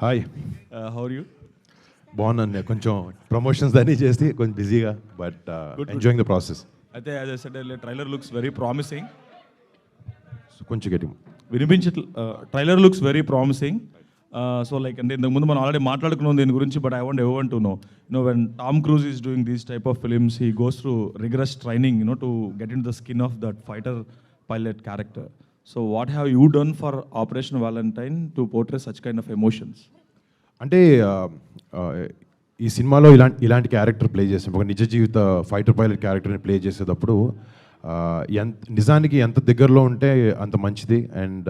Hi, how are you? బాగున్నాను. కొంచెం promotions అన్నీ చేసి కొంచెం బిజీగా, బట్ ఎంజాయింగ్ ద ప్రాసెస్. అయితే as I said trailer looks very promising. కొంచెం గట్టి trailer looks very promising. So like అంటే ఇంతకుముందు మనం ఆల్రెడీ మాట్లాడుకున్నాం దీని గురించి, but I want ever to know when Tom cruise is doing these type of films, he goes through rigorous training to get in the skin of that fighter pilot character. So what have you done for operation Valentine to portray such kind of emotions? అంటే ఈ సినిమాలో ఇలాంటి character play చేసాం, ఒక నిజ జీవిత fighter pilot క్యారెక్టర్ని play చేసేటప్పుడు నిజానికి ఎంత దగ్గరలో ఉంటే అంత మంచిది. అండ్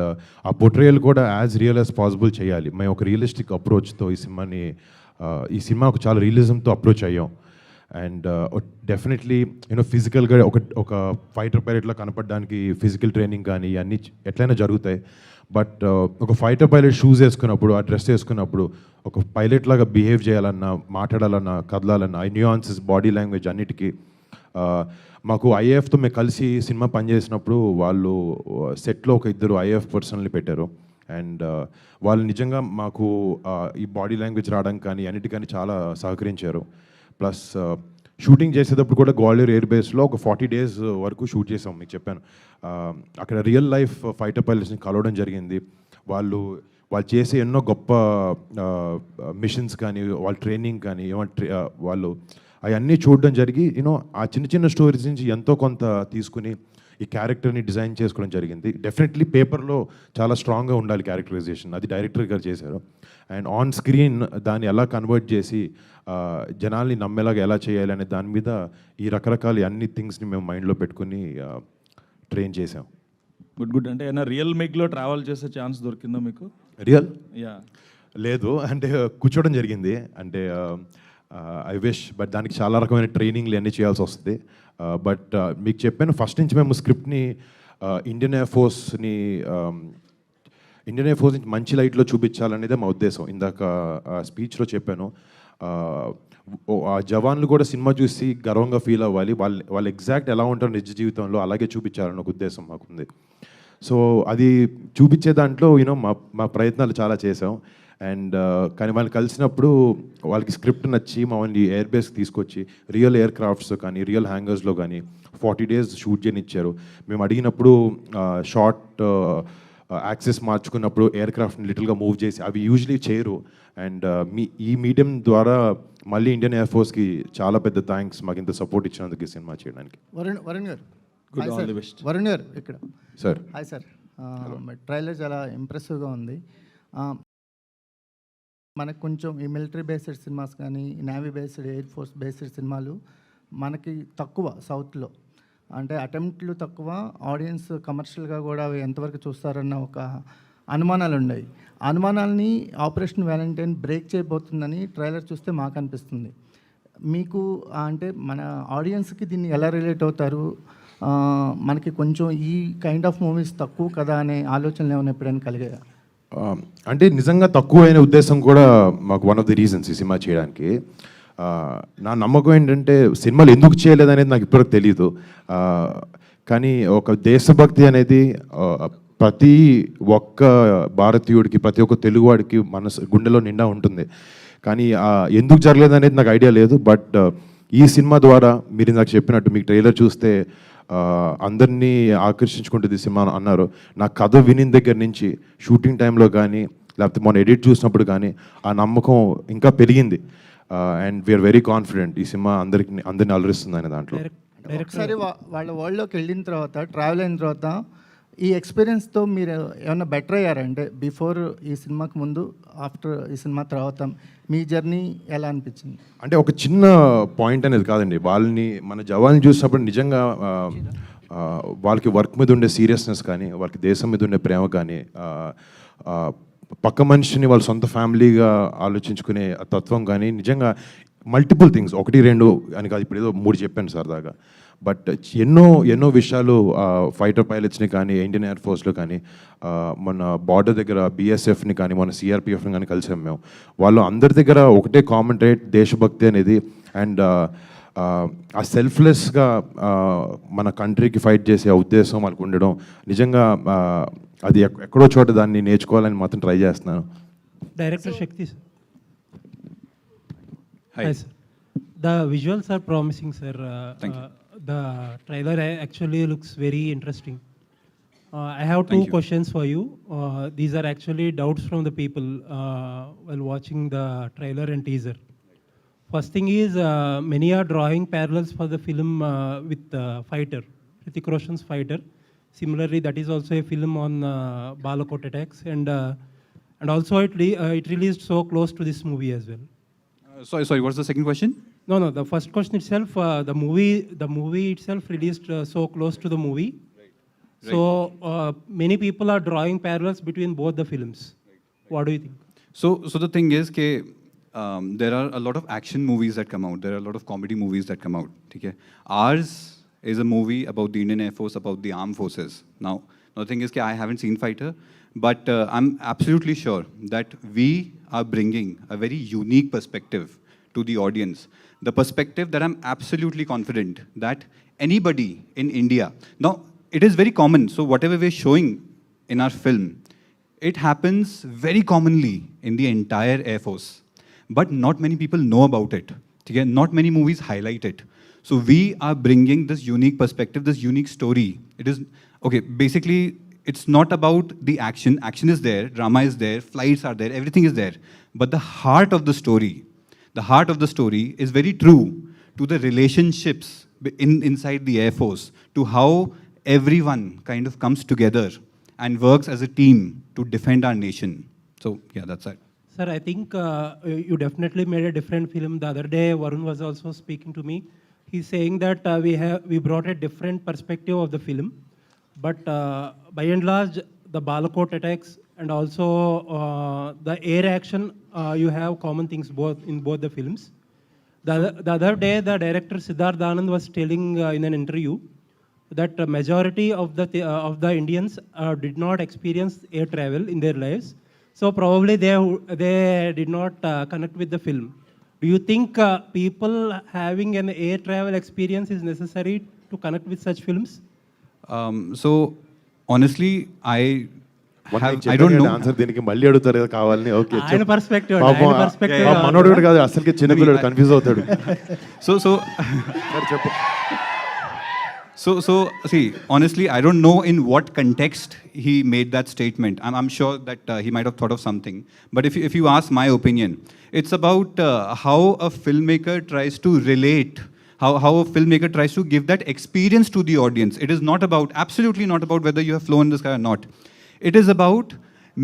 ఆ పొట్రేయల్ కూడా యాజ్ రియల్ యాజ్ పాసిబుల్ చేయాలి. మేము ఒక రియలిస్టిక్ అప్రోచ్తో ఈ సినిమాకు చాలా రియలిజంతో అప్రోచ్ అయ్యాం. అండ్ డెఫినెట్లీ ఫిజికల్గా ఒక ఫైటర్ పైలట్లో కనపడడానికి ఫిజికల్ ట్రైనింగ్ కానీ అన్నీ ఎట్లయినా జరుగుతాయి. బట్ ఒక ఫైటర్ పైలట్ షూస్ వేసుకున్నప్పుడు, ఆ డ్రెస్ వేసుకున్నప్పుడు, ఒక పైలట్ లాగా బిహేవ్ చేయాలన్నా, మాట్లాడాలన్నా, కదలాలన్నా, ఐ న్యూఆన్సెస్, బాడీ లాంగ్వేజ్ అన్నిటికీ మాకు ఐఏఎఫ్తో మేము కలిసి సినిమా పనిచేసినప్పుడు వాళ్ళు సెట్లో ఒక ఇద్దరు ఐఏఎఫ్ పర్సన్ని పెట్టారు. అండ్ వాళ్ళు నిజంగా మాకు ఈ బాడీ లాంగ్వేజ్ రావడానికి కానీ అన్నిటికీ చాలా సహకరించారు. ప్లస్ షూటింగ్ చేసేటప్పుడు కూడా గ్వాలియర్ ఎయిర్ బేస్లో ఒక 40 days వరకు షూట్ చేసాం. మీకు చెప్పాను, అక్కడ రియల్ లైఫ్ ఫైటర్ పైలట్స్ని కలవడం జరిగింది. వాళ్ళు చేసే ఎన్నో గొప్ప మిషన్స్ కానీ, వాళ్ళ ట్రైనింగ్ కానీ, వాళ్ళు అవన్నీ చూడడం జరిగి ఆ చిన్న చిన్న స్టోరీస్ నుంచి ఎంతో కొంత తీసుకుని ఈ క్యారెక్టర్ని డిజైన్ చేసుకోవడం జరిగింది. డెఫినెట్లీ పేపర్లో చాలా స్ట్రాంగ్గా ఉండాలి క్యారెక్టరైజేషన్, అది డైరెక్టర్ గారు చేశారు. అండ్ ఆన్ స్క్రీన్ దాన్ని ఎలా కన్వర్ట్ చేసి జనాల్ని నమ్మేలాగా ఎలా చేయాలి అనే దాని మీద ఈ రకరకాల అన్ని థింగ్స్ని మేము మైండ్లో పెట్టుకుని ట్రైన్ చేసాం. గుడ్. అంటే ఏమైనా రియల్ మేక్లో ట్రావెల్ చేసే ఛాన్స్ దొరికిందా మీకు? రియల్ యా లేదు, అంటే కూర్చోవడం జరిగింది. అంటే ఐ విష్, బట్ దానికి చాలా రకమైన ట్రైనింగ్లు అన్నీ చేయాల్సి వస్తుంది. బట్ మీకు చెప్పాను, ఫస్ట్ నుంచి మేము స్క్రిప్ట్ని ఇండియన్ ఎయిర్ ఫోర్స్ నుంచి మంచి లైట్లో చూపించాలనేదే మా ఉద్దేశం. ఇందాక స్పీచ్లో చెప్పాను, ఆ జవాన్లు కూడా సినిమా చూసి గర్వంగా ఫీల్ అవ్వాలి, వాళ్ళు ఎగ్జాక్ట్ ఎలా ఉంటారో నిజ జీవితంలో అలాగే చూపించాలన్న ఒక ఉద్దేశం మాకుంది. సో అది చూపించే దాంట్లో మా ప్రయత్నాలు చాలా చేసాం. అండ్ కానీ వాళ్ళు కలిసినప్పుడు వాళ్ళకి స్క్రిప్ట్ నచ్చి మమ్మల్ని ఎయిర్ బేస్కి తీసుకొచ్చి రియల్ ఎయిర్ క్రాఫ్ట్స్ కానీ, రియల్ హ్యాంగర్స్లో కానీ 40 days షూట్ చేయనిచ్చారు. మేము అడిగినప్పుడు షార్ట్ యాక్సెస్ మార్చుకున్నప్పుడు ఎయిర్ క్రాఫ్ట్ని లిటిల్గా మూవ్ చేసి, అవి యూజువలీ చేయరు. అండ్ ఈ మీడియం ద్వారా మళ్ళీ ఇండియన్ ఎయిర్ ఫోర్స్కి చాలా పెద్ద థ్యాంక్స్, మాకు ఇంత సపోర్ట్ ఇచ్చినందుకు ఈ సినిమా చేయడానికి. వరుణ్ గారు, good, all the best. Varun గారు ఇక్కడ. సార్ హాయ్ సార్, ట్రైలర్ చాలా ఇంప్రెసివ్గా ఉంది. మనకు కొంచెం ఈ మిలిటరీ బేస్డ్ సినిమాస్ కానీ, navy based, air force based సినిమాలు మనకి తక్కువ సౌత్లో. అంటే అటెంప్ట్లు తక్కువ, ఆడియన్స్ కమర్షియల్గా కూడా అవి ఎంతవరకు చూస్తారన్న ఒక అనుమానాలు ఉన్నాయి. అనుమానాలని ఆపరేషన్ వ్యాలంటైన్ బ్రేక్ చేయబోతుందని ట్రైలర్ చూస్తే మాకు అనిపిస్తుంది. మీకు అంటే మన ఆడియన్స్కి దీన్ని ఎలా రిలేట్ అవుతారు? మనకి కొంచెం ఈ కైండ్ ఆఫ్ మూవీస్ తక్కువ కదా అనే ఆలోచనలు ఏమైనా ఎప్పుడైనా కలిగాయా? అంటే నిజంగా తక్కువ అయిన ఉద్దేశం కూడా మాకు వన్ ఆఫ్ ది రీజన్స్ ఈ సినిమా చేయడానికి. నా నమ్మకం ఏంటంటే సినిమాలు ఎందుకు చేయలేదు అనేది నాకు ఇప్పటివరకు తెలియదు. కానీ ఒక దేశభక్తి అనేది ప్రతి ఒక్క భారతీయుడికి, ప్రతి ఒక్క తెలుగువాడికి గుండెలో నిండా ఉంటుంది. కానీ ఎందుకు జరగలేదు అనేది నాకు ఐడియా లేదు. బట్ ఈ సినిమా ద్వారా మీరు నాకు చెప్పినట్టు, మీకు ట్రైలర్ చూస్తే అందరినీ ఆకర్షించుకుంటుంది సినిమా అన్నారు. నా కథ వినిన దగ్గర నుంచి షూటింగ్ టైంలో కానీ, లేకపోతే మన ఎడిట్ చూసినప్పుడు కానీ ఆ నమ్మకం ఇంకా పెరిగింది. అండ్ వీఆర్ వెరీ కాన్ఫిడెంట్ ఈ సినిమా అందరినీ అలరిస్తుంది అనే దాంట్లో. ఒకసారి వాళ్ళ వరల్డ్లోకి వెళ్ళిన తర్వాత, ట్రావెల్ అయిన తర్వాత ఈ ఎక్స్పీరియన్స్తో మీరు ఏమన్నా బెటర్ అయ్యారంటే బిఫోర్ ఈ సినిమాకి ముందు, ఆఫ్టర్ ఈ సినిమా తర్వాత మీ జర్నీ ఎలా అనిపించింది? అంటే ఒక చిన్న పాయింట్ అనేది కాదండి, మన జవాన్ని చూసినప్పుడు నిజంగా వాళ్ళకి వర్క్ మీద ఉండే సీరియస్నెస్ కానీ, వాళ్ళకి దేశం మీద ఉండే ప్రేమ కానీ, పక్క మనిషిని వాళ్ళ సొంత ఫ్యామిలీగా ఆలోచించుకునే తత్వం కానీ, నిజంగా మల్టిపుల్ థింగ్స్, 1, 2 అని కాదు, ఇప్పుడు ఏదో 3 చెప్పాను సరదాగా. బట్ ఎన్నో విషయాలు ఫైటర్ పైలట్స్ని కానీ, ఇండియన్ ఎయిర్ ఫోర్స్లో కానీ, మన బార్డర్ దగ్గర BSFని కానీ, మన CRPFని కానీ కలిసాం మేము. వాళ్ళు అందరి దగ్గర ఒకటే కామన్ ట్రేట్, దేశభక్తి అనేది. అండ్ ఆ సెల్ఫ్లెస్గా మన కంట్రీకి ఫైట్ చేసే ఉద్దేశం వాళ్ళకు ఉండడం, నిజంగా అది ఎక్కడో చోట దాన్ని నేర్చుకోవాలని మాత్రం ట్రై చేస్తున్నాను. Director Shakti, sir. Hi. Sir. The visuals are promising, sir. Thank you. The trailer actually looks very interesting. I have two Thank you. questions for you. These are actually doubts from the people while watching the trailer and teaser. First thing is, many are drawing parallels for the film with Fighter, Hrithik Roshan's Fighter. Similarly, that is also a film on Balakot attacks, and also it released so close to this movie as well. Sorry, what's the second question? No, the first question itself, the movie itself released so close to the movie. So many people are drawing parallels between both the films. What do you think? So the thing is, there are a lot of action movies that come out. There are a lot of comedy movies that come out. Okay? Ours is a movie about the Indian Air Force, about the armed forces. Now, the thing is, I haven't seen Fighter, but I'm absolutely sure that we are bringing a very unique perspective to the audience. The perspective that I'm absolutely confident that anybody in India, now it is very common, so whatever we're showing in our film, it happens very commonly in the entire Air Force. But not many people know about it. Okay? Not many movies highlight it. So we are bringing this unique perspective, this unique story. It is, okay, basically, it's not about the action. Action is there, drama is there, flights are there, everything is there. But the heart of the story is very true to the relationships inside the Air Force, to how everyone kind of comes together and works as a team to defend our nation. So, yeah, that's it. Sir, I think you definitely made a different film. The other day, Varun was also speaking to me. He's saying that we brought a different perspective of the film. But by and large, the Balakot attacks and also the air action, you have common things in both the films. The other day, the director Siddharth Anand was telling in an interview that the majority of the Indians did not experience air travel in their lives. So probably they did not connect with the film. Do you think people having an air travel experience is necessary to connect with such films? So, honestly, I don't know. Answer దీనికి మళ్ళీ అడుగుతారు కదా కావాలని. Okay, ఆయన perspective, పాపం ఆయన perspective ఆ మనోడు కూడా కాదు, అసలుకి చిన్నపిల్లడు కన్ఫ్యూజ్ అవుతాడు. So, చెప్పు. So, see, honestly, I don't know in what context he made that statement. I'm sure that he might have thought of something. But if you ask my opinion, it's about how a filmmaker tries to relate, how a filmmaker tries to give that experience to the audience. It is not about, absolutely not about whether you have flown in the sky or not. It is about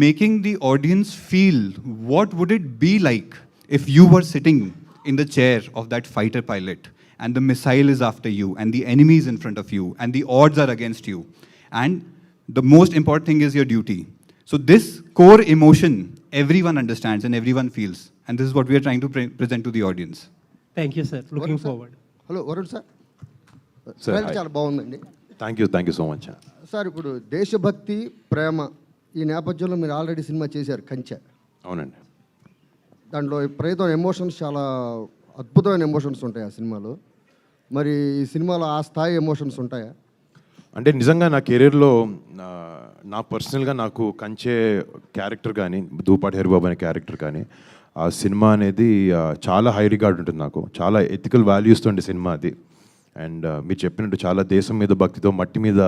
making the audience feel what would it be like if you were sitting in the chair of that fighter pilot, and the missile is after you, and the enemy is in front of you, and the odds are against you. And the most important thing is your duty. So this core emotion, everyone understands and everyone feels. And this is what we are trying to present to the audience. Thank you, sir. Looking Varun, sir. forward. Hello Varun sir. Sir, Well, hi. చాలా బాగుందండి thank you so much. Sir. ఇప్పుడు దేశభక్తి, ప్రేమ ఈ నేపథ్యంలో మీరు already cinema చేశారు కంచె. అవునండి. దాంట్లో ప్రయత్నం ఎమోషన్స్ చాలా అద్భుతమైన ఎమోషన్స్ ఉంటాయి ఆ సినిమాలో. మరి ఈ సినిమాలో ఆ స్థాయి ఎమోషన్స్ ఉంటాయా? అంటే నిజంగా నా కెరీర్లో నా పర్సనల్గా నాకు కంచే క్యారెక్టర్ కానీ, దూపాటి హరిబాబు అనే క్యారెక్టర్ కానీ, ఆ సినిమా అనేది చాలా హై రిగార్డ్ ఉంటుంది నాకు. చాలా ఎథికల్ వాల్యూస్తో ఉండే సినిమా అది. అండ్ మీరు చెప్పినట్టు చాలా దేశం మీద భక్తితో, మట్టి మీద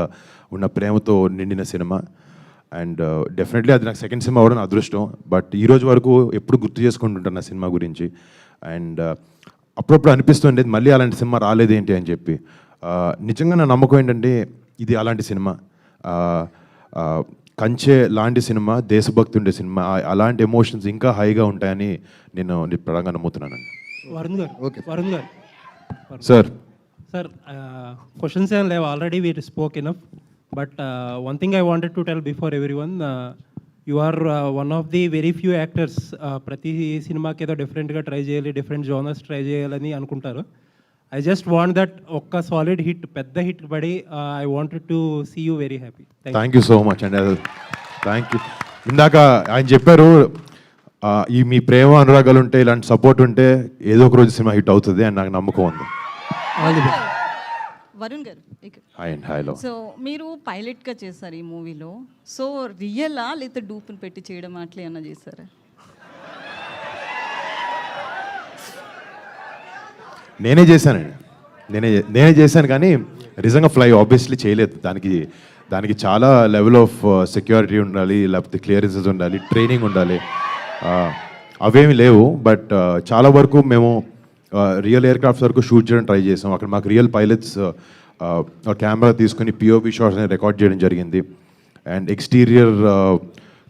ఉన్న ప్రేమతో నిండిన సినిమా. అండ్ డెఫినెట్లీ అది నాకు సెకండ్ సినిమా అవ్వడం అదృష్టం. బట్ ఈ రోజు వరకు ఎప్పుడు గుర్తు చేసుకుంటుంటాను నా సినిమా గురించి. అండ్ అప్పుడప్పుడు అనిపిస్తుండేది మళ్ళీ అలాంటి సినిమా రాలేదేంటి అని చెప్పి. నిజంగా నా నమ్మకం ఏంటంటే ఇది అలాంటి సినిమా. కంచె లాంటి సినిమా, దేశభక్తి ఉండే సినిమా, అలాంటి ఎమోషన్స్ ఇంకా హైగా ఉంటాయని నేను ప్రధానంగా నమ్ముతున్నానండి. వరుణ్ గారు, Okay. వరుణ్ గారు. Sir Sir, questions and live already we spoke enough. But one thing I wanted to tell before everyone, you are one of the very few actors. ప్రతి సినిమాకి ఏదో డిఫరెంట్గా ట్రై చేయాలి, డిఫరెంట్ జోనర్స్ ట్రై చేయాలని అనుకుంటారు. I just want that ఒక్క solid hit, పెద్ద hit పడి I wanted to see you very happy. Thank you so much అండి. Thank you. ఇందాక ఆయన చెప్పారు ఈ మీ ప్రేమ అనురాగాలు ఉంటే, ఇలాంటి సపోర్ట్ ఉంటే ఏదో ఒక రోజు సినిమా హిట్ అవుతుంది అని నాకు నమ్మకం ఉంది. వరుణ్ గారు, హాయ్ అండ్ హాయ్లో. సో మీరు పైలట్గా చేశారు ఈ మూవీలో. సో రియలా లేకపోతే డూప్ని పెట్టి చేయడం అట్లా ఏమన్నా చేశారా? నేనే చేశానండి, నేనే చేశాను, కానీ నిజంగా ఫ్లై ఆబ్వియస్లీ చేయలేదు. దానికి చాలా లెవెల్ ఆఫ్ సెక్యూరిటీ ఉండాలి, లేకపోతే క్లియరెన్సెస్ ఉండాలి, ట్రైనింగ్ ఉండాలి. అవేమి లేవు. బట్ చాలా వరకు మేము రియల్ ఎయిర్ క్రాఫ్ట్స్ వరకు షూట్ చేయడం ట్రై చేసాం. అక్కడ మాకు రియల్ పైలట్స్ కెమెరా తీసుకుని పిఓవి షాట్స్ అనేది రికార్డ్ చేయడం జరిగింది. అండ్ ఎక్స్టీరియర్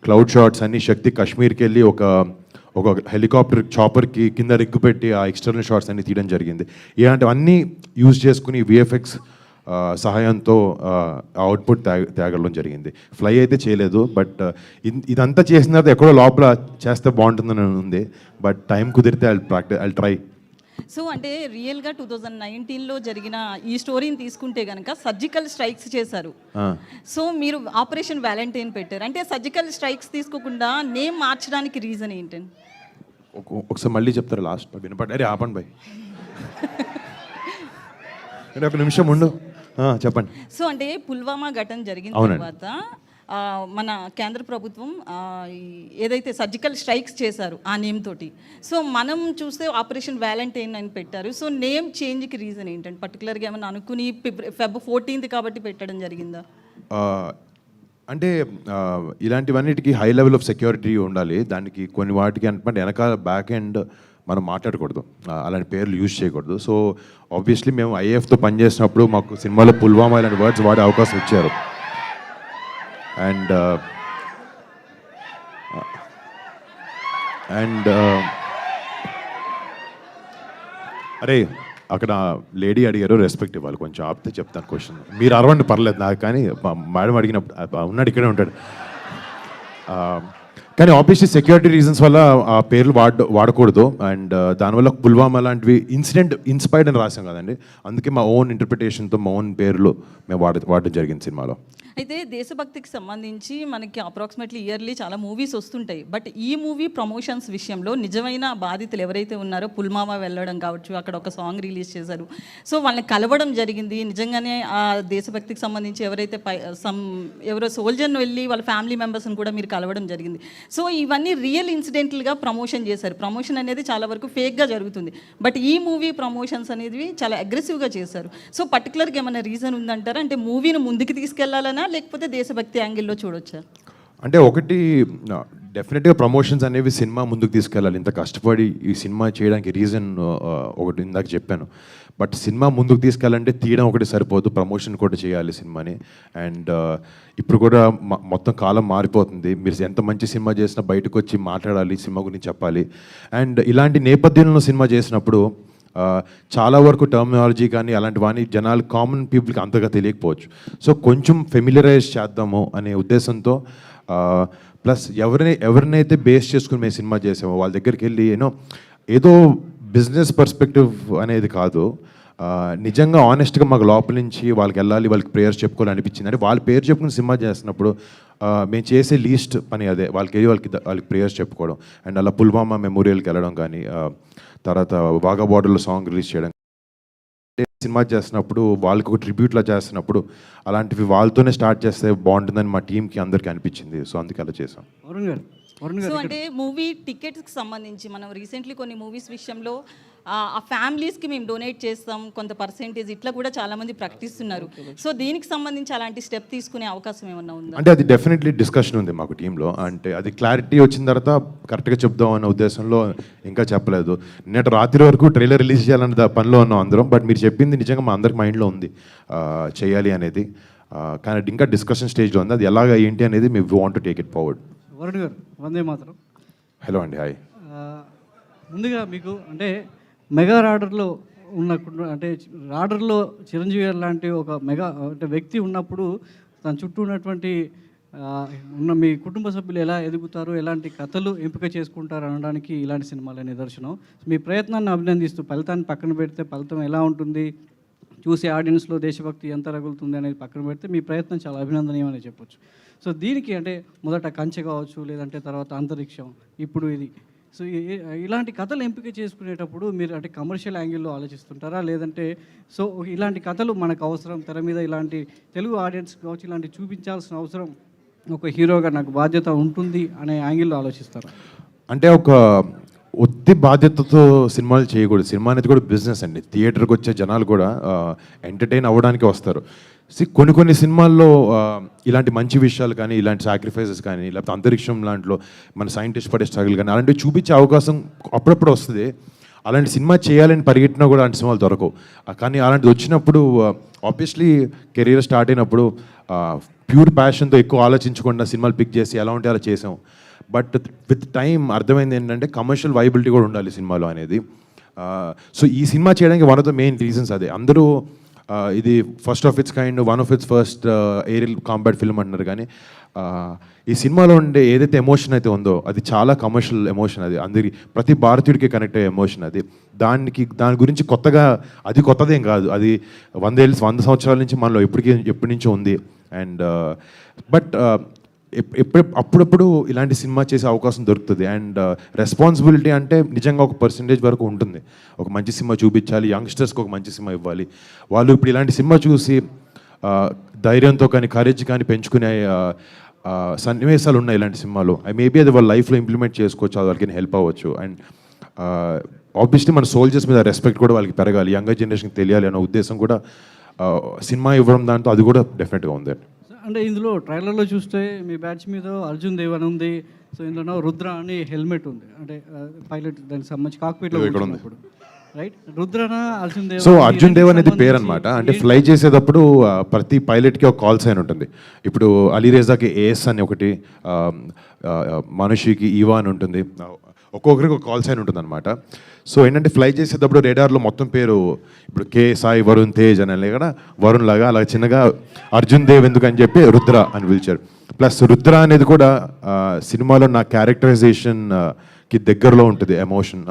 క్లౌడ్ షాట్స్ అన్ని శక్తి కాశ్మీర్కి వెళ్ళి ఒక హెలికాప్టర్ చాపర్కి కింద రిగ్గు పెట్టి ఆ ఎక్స్టర్నల్ షాట్స్ అన్ని తీయడం జరిగింది. ఇలాంటివన్నీ యూజ్ చేసుకుని విఎఫ్ఎక్స్ సహాయంతో అవుట్పుట్ తేగడం జరిగింది. ఫ్లై అయితే చేయలేదు, బట్ ఇదంతా చేసిన తర్వాత ఎక్కడో లోపల చేస్తే బాగుంటుందని ఉంది. బట్ టైం కుదిరితే ఐ ట్రై. సో అంటే రియల్గా 2019లో జరిగిన ఈ స్టోరీని తీసుకుంటే కనుక సర్జికల్ స్ట్రైక్స్ చేశారు. సో మీరు ఆపరేషన్ వ్యాలంటైన్ పెట్టారు. అంటే సర్జికల్ స్ట్రైక్స్ తీసుకోకుండా నేమ్ మార్చడానికి రీజన్ ఏంటండి? ఒకసారి మళ్ళీ చెప్తారు లాస్ట్ వినపడ్డా? అరే ఆపండి బాయ్, ఒక నిమిషం ఉండు, చెప్పండి. సో అంటే పుల్వామా ఘటన జరిగిన తర్వాత మన కేంద్ర ప్రభుత్వం ఏదైతే సర్జికల్ స్ట్రైక్స్ చేశారు ఆ నేమ్ తోటి, సో మనం చూస్తే ఆపరేషన్ వ్యాలంటైన్ అని పెట్టారు. సో నేమ్ చేంజ్కి రీజన్ ఏంటంటే పర్టికులర్గా ఏమైనా అనుకుని Feb 14th కాబట్టి పెట్టడం జరిగిందా? అంటే ఇలాంటివన్నిటికీ హై లెవెల్ ఆఫ్ సెక్యూరిటీ ఉండాలి. దానికి కొన్ని వాటికి అంటే వెనకాల బ్యాక్ ఎండ్ మనం మాట్లాడకూడదు, అలాంటి పేర్లు యూజ్ చేయకూడదు. సో ఆబ్వియస్లీ మేము ఐఏఎఫ్తో పనిచేసినప్పుడు మాకు సినిమాలో పుల్వామా ఇలాంటి వర్డ్స్ వాడే అవకాశం ఇచ్చారు. అండ్ అరే అక్కడ లేడీ అడిగారు, రెస్పెక్ట్ ఇవ్వాలి, కొంచెం ఆపితే చెప్తాను క్వశ్చన్. మీరు అరవండి పర్లేదు నాకు, కానీ మేడం అడిగినప్పుడు ఉన్నాడు ఇక్కడే ఉంటాడు. కానీ ఆబ్వియస్లీ సెక్యూరిటీ రీజన్స్ వల్ల ఆ పేర్లు వాడకూడదు. అండ్ దానివల్ల పుల్వామా లాంటివి ఇన్సిడెంట్ ఇన్స్పైర్డ్ అని రాసాం కదండి, అందుకే మా ఓన్ ఇంటర్ప్రిటేషన్తో మా ఓన్ పేర్లు మేము వాడడం జరిగింది సినిమాలో. అయితే దేశభక్తికి సంబంధించి మనకి అప్రాక్సిమేట్లీ ఇయర్లీ చాలా మూవీస్ వస్తుంటాయి. బట్ ఈ మూవీ ప్రమోషన్స్ విషయంలో నిజమైన బాధితులు ఎవరైతే ఉన్నారో పుల్వామా వెళ్ళడం కావచ్చు, అక్కడ ఒక సాంగ్ రిలీజ్ చేశారు, సో వాళ్ళని కలవడం జరిగింది. నిజంగానే ఆ దేశభక్తికి సంబంధించి ఎవరైతే ఎవరో సోల్జర్ని వెళ్ళి వాళ్ళ ఫ్యామిలీ మెంబర్స్ని కూడా మీరు కలవడం జరిగింది. సో ఇవన్నీ రియల్ ఇన్సిడెంట్లుగా ప్రమోషన్ చేశారు. ప్రమోషన్ అనేది చాలా వరకు ఫేక్గా జరుగుతుంది. బట్ ఈ మూవీ ప్రమోషన్స్ అనేది చాలా అగ్రెసివ్గా చేశారు. సో పర్టికులర్గా ఏమైనా రీజన్ ఉందంటారా? అంటే మూవీని ముందుకు తీసుకెళ్లాలన్నా లేకపోతే దేశభక్తి యాంగిల్లో చూడొచ్చా? అంటే ఒకటి డెఫినెట్గా ప్రమోషన్స్ అనేవి సినిమా ముందుకు తీసుకెళ్ళాలి. ఇంత కష్టపడి ఈ సినిమా చేయడానికి రీజన్ ఒకటి ఇందాక చెప్పాను. బట్ సినిమా ముందుకు తీసుకెళ్ళాలంటే తీయడం ఒకటి సరిపోదు, ప్రమోషన్ కూడా చేయాలి సినిమాని. అండ్ ఇప్పుడు కూడా మొత్తం కాలం మారిపోతుంది. మీరు ఎంత మంచి సినిమా చేసినా బయటకు వచ్చి మాట్లాడాలి, సినిమా గురించి చెప్పాలి. అండ్ ఇలాంటి నేపథ్యంలో సినిమా చేసినప్పుడు చాలా వరకు టర్మినాలజీ కానీ అలాంటివన్నీ జనాలు కామన్ పీపుల్కి అంతగా తెలియకపోవచ్చు. సో కొంచెం ఫెమిలియరైజ్ చేద్దాము అనే ఉద్దేశంతో ప్లస్ ఎవరినైతే బేస్ చేసుకుని మేము సినిమా చేసామో వాళ్ళ దగ్గరికి వెళ్ళి ఏదో బిజినెస్ పర్స్పెక్టివ్ అనేది కాదు, నిజంగా ఆనెస్ట్గా మాకు లోపల నుంచి వాళ్ళకి వెళ్ళాలి, వాళ్ళకి ప్రేయర్స్ చెప్పుకోవాలి అనిపించింది. అంటే వాళ్ళ పేరు చెప్పుకుని సినిమా చేస్తున్నప్పుడు మేము చేసే లీస్ట్ పని అదే, వాళ్ళకి ప్రేయర్స్ చెప్పుకోవడం. అండ్ అలా పుల్వామా మెమోరియల్కి వెళ్ళడం కానీ, తర్వాత వాఘా బార్డర్లో సాంగ్ రిలీజ్ చేయడం, సినిమా చేస్తున్నప్పుడు వాళ్ళకి ఒక ట్రిబ్యూట్లా చేస్తున్నప్పుడు అలాంటివి వాళ్ళతోనే స్టార్ట్ చేస్తే బాగుంటుందని మా టీంకి అందరికీ అనిపించింది. సో అందుకే అలా చేసాం. సో అంటే మూవీ టికెట్స్కి సంబంధించి మనం రీసెంట్లీ కొన్ని మూవీస్ విషయంలో ఆ ఫ్యామిలీస్కి మేము డొనేట్ చేస్తాం కొంత పర్సెంటేజ్, ఇట్లా కూడా చాలామంది ప్రకటిస్తున్నారు. సో దీనికి సంబంధించి అలాంటి స్టెప్ తీసుకునే అవకాశం ఏమన్నా ఉందా? అంటే అది డెఫినెట్లీ డిస్కషన్ ఉంది మాకు టీంలో. అంటే అది క్లారిటీ వచ్చిన తర్వాత కరెక్ట్గా చెప్దాం అన్న ఉద్దేశంలో ఇంకా చెప్పలేదు. నిన్నటి రాత్రి వరకు ట్రైలర్ రిలీజ్ చేయాలన్న పనిలో ఉన్నాం అందరం. బట్ మీరు చెప్పింది నిజంగా మా అందరికి మైండ్లో ఉంది చేయాలి అనేది. కానీ ఇంకా డిస్కషన్ స్టేజ్లో ఉంది. అది ఎలాగ ఏంటి అనేది me want to take it forward. Varun గారు వందే మాత్రం. హలో అండి, హాయ్. ముందుగా మీకు అంటే మెగా రాడర్లో అంటే రాడర్లో చిరంజీవి గారు లాంటి ఒక మెగా అంటే వ్యక్తి ఉన్నప్పుడు తన చుట్టూ ఉన్నటువంటి ఉన్న మీ కుటుంబ సభ్యులు ఎలా ఎదుగుతారు, ఎలాంటి కథలు ఎంపిక చేసుకుంటారు అనడానికి ఇలాంటి సినిమాలే నిదర్శనం. మీ ప్రయత్నాన్ని అభినందిస్తూ ఫలితాన్ని పక్కన పెడితే ఫలితం ఎలా ఉంటుంది, చూసే ఆడియన్స్లో దేశభక్తి ఎంత రగులుతుంది అనేది పక్కన పెడితే మీ ప్రయత్నం చాలా అభినందనీయమని చెప్పొచ్చు. సో దీనికి అంటే మొదట కంచె కావచ్చు, లేదంటే తర్వాత అంతరిక్షం, ఇప్పుడు ఇది. సో ఇలాంటి కథలు ఎంపిక చేసుకునేటప్పుడు మీరు అంటే కమర్షియల్ యాంగిల్లో ఆలోచిస్తుంటారా, లేదంటే సో ఇలాంటి కథలు మనకు అవసరం, తెర మీద ఇలాంటి తెలుగు ఆడియన్స్ కావచ్చు ఇలాంటి చూపించాల్సిన అవసరం ఒక హీరోగా నాకు బాధ్యత ఉంటుంది అనే యాంగిల్లో ఆలోచిస్తారా? అంటే ఒత్తి బాధ్యతతో సినిమాలు చేయకూడదు. సినిమా అనేది కూడా బిజినెస్ అండి. థియేటర్కి వచ్చే జనాలు కూడా ఎంటర్టైన్ అవ్వడానికి వస్తారు. కొన్ని సినిమాల్లో ఇలాంటి మంచి విషయాలు కానీ, ఇలాంటి సాక్రిఫైసెస్ కానీ, లేకపోతే అంతరిక్షం లాంటిలో మన సైంటిస్ట్ పడే స్ట్రగుల్ కానీ అలాంటివి చూపించే అవకాశం అప్పుడప్పుడు వస్తుంది. అలాంటి సినిమా చేయాలని పరిగెట్టినా కూడా అలాంటి సినిమాలు దొరకవు. కానీ అలాంటిది వచ్చినప్పుడు ఆబ్వియస్లీ కెరీర్ స్టార్ట్ అయినప్పుడు ప్యూర్ ప్యాషన్తో ఎక్కువ ఆలోచించకుండా సినిమాలు పిక్ చేసి ఎలా ఉంటే అలా చేసాం. బట్ విత్ టైం అర్థమైంది ఏంటంటే కమర్షియల్ వైబిలిటీ కూడా ఉండాలి సినిమాలో అనేది. సో ఈ సినిమా చేయడానికి one of the main reasons అదే. అందరూ ఇది first of its kind, one of its first aerial combat film అంటున్నారు. కానీ ఈ సినిమాలో ఉండే ఏదైతే ఎమోషన్ అయితే ఉందో అది చాలా కమర్షియల్ ఎమోషన్. అది అందరి ప్రతి భారతీయుడికి కనెక్ట్ అయ్యే ఎమోషన్ అది. దాని గురించి కొత్తదేం కాదు. అది 100 సంవత్సరాల నుంచి మనలో ఎప్పటి నుంచో ఉంది. అండ్ బట్ అప్పుడప్పుడు ఇలాంటి సినిమా చేసే అవకాశం దొరుకుతుంది. అండ్ రెస్పాన్సిబిలిటీ అంటే నిజంగా ఒక పర్సంటేజ్ వరకు ఉంటుంది. ఒక మంచి సినిమా చూపించాలి, యంగ్స్టర్స్కి ఒక మంచి సినిమా ఇవ్వాలి. వాళ్ళు ఇప్పుడు ఇలాంటి సినిమా చూసి ధైర్యంతో కానీ కరేజ్ కానీ పెంచుకునే సన్నివేశాలు ఉన్నాయి ఇలాంటి సినిమాలో. మేబీ అది వాళ్ళ లైఫ్లో ఇంప్లిమెంట్ చేసుకోవచ్చు, అది వాళ్ళకి హెల్ప్ అవ్వచ్చు. అండ్ ఆబ్వియస్లీ మన సోల్జర్స్ మీద రెస్పెక్ట్ కూడా వాళ్ళకి పెరగాలి, యంగర్ జనరేషన్కి తెలియాలి అనే ఉద్దేశం కూడా సినిమా ఇవ్వడం దాంతో అది కూడా డెఫినెట్గా ఉందండి. అంటే ఇందులో ట్రైలర్లో చూస్తే మీ బ్యాచ్ మీద అర్జున్ దేవ్ అని ఉంది. సో ఇందులో రుద్ర అని హెల్మెట్ ఉంది, అంటే పైలట్ దానికి సంబంధించి కాక్పిట్లో ఉన్నప్పుడు, రైట్? రుద్రనా అర్జున్ దేవ్? సో అర్జున్ దేవ్ అనేది పేరు అనమాట. అంటే ఫ్లై చేసేటప్పుడు ప్రతి పైలట్కి ఒక కాల్ సైన్ ఉంటుంది. ఇప్పుడు అలీరేజాకి ఏఎస్ అని ఒకటి, మనుషికి ఈవా అని ఉంటుంది, ఒక్కొక్కరికి ఒక కాల్ సైన్ ఉంటుంది అనమాట. సో ఏంటంటే ఫ్లై చేసేటప్పుడు రేడార్లో మొత్తం పేరు ఇప్పుడు కే సాయి వరుణ్ తేజ్ అని కదా, వరుణ్ లాగా అలా చిన్నగా అర్జున్ దేవ్ ఎందుకు అని చెప్పి రుద్ర అని పిలిచారు. ప్లస్ రుద్ర అనేది కూడా సినిమాలో నా క్యారెక్టరైజేషన్కి దగ్గరలో ఉంటుంది. ఎమోషన్,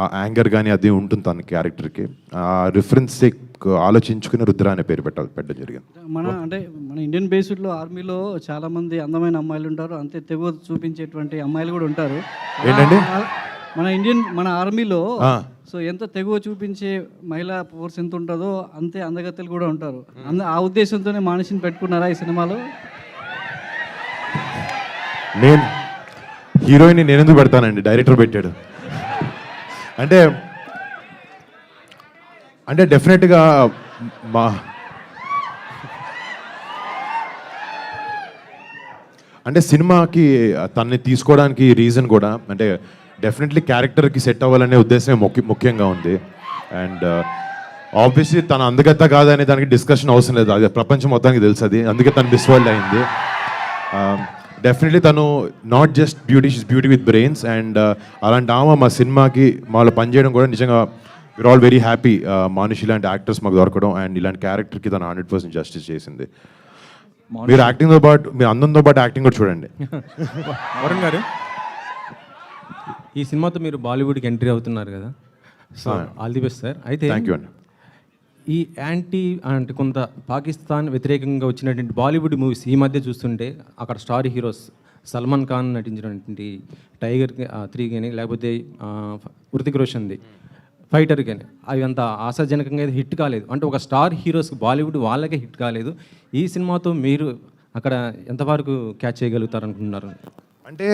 ఆ యాంగర్ కానీ అది ఉంటుంది తన క్యారెక్టర్కి. ఆ రిఫరెన్స్ ఆలోచించుకుని రుద్ర అనే పేరు పెట్టడం జరిగింది. మన ఇండియన్ బేస్డ్లో ఆర్మీలో చాలా మంది అందమైన అమ్మాయిలు ఉంటారు, అంతే తెగు చూపించేటువంటి అమ్మాయిలు కూడా ఉంటారు. ఏంటండి మన ఆర్మీలో సో ఎంత తెగువ చూపించే మహిళా ఫోర్స్ ఎంత ఉంటుందో అంతే అందగత్తెలు కూడా ఉంటారు. ఆ ఉద్దేశంతోనే మనిషిని పెట్టుకున్నారా ఈ సినిమాలో? నేను హీరోయిన్ నేను ఎందుకు పెడతానండి, డైరెక్టర్ పెట్టాడు. అంటే డెఫినెట్గా సినిమాకి తనని తీసుకోవడానికి రీజన్ కూడా అంటే డెఫినెట్లీ క్యారెక్టర్కి సెట్ అవ్వాలనే ఉద్దేశమే ముఖ్యంగా ఉంది. అండ్ ఆబ్వియస్లీ తన అందగత్త కాదనే దానికి డిస్కషన్ అవసరం లేదు, అది ప్రపంచం మొత్తానికి తెలుసు. అది అందుకే తను మిస్ వరల్డ్ అయింది. డెఫినెట్లీ తను not just beauty, she's beauty with brains. And అలాంటి ఆమె మా సినిమాకి మాలో పనిచేయడం కూడా నిజంగా వీఆర్ ఆల్ వెరీ హ్యాపీ. మనిషి ఇలాంటి యాక్టర్స్ మాకు దొరకడం అండ్ ఇలాంటి క్యారెక్టర్కి తను 100% జస్టిస్ చేసింది. మీరు యాక్టింగ్తో పాటు, మీరు అందంతో పాటు యాక్టింగ్ కూడా చూడండి. వరుణ్ గారు, ఈ సినిమాతో మీరు బాలీవుడ్కి ఎంట్రీ అవుతున్నారు కదా, so all the best sir. అయితే థ్యాంక్ యూ అండి. ఈ అంటే కొంత పాకిస్తాన్ వ్యతిరేకంగా వచ్చినటువంటి బాలీవుడ్ మూవీస్ ఈ మధ్య చూస్తుంటే అక్కడ స్టార్ హీరోస్ సల్మాన్ ఖాన్ నటించినటువంటి టైగర్ 3 కానీ లేకపోతే హృతిక్ రోషన్ది ఫైటర్ కానీ అవి అంత ఆశాజనకంగా అయితే హిట్ కాలేదు. అంటే ఒక స్టార్ హీరోస్కి బాలీవుడ్ వాళ్ళకే హిట్ కాలేదు. ఈ సినిమాతో మీరు అక్కడ ఎంతవరకు క్యాచ్ చేయగలుగుతారు అనుకుంటున్నారు? అంటే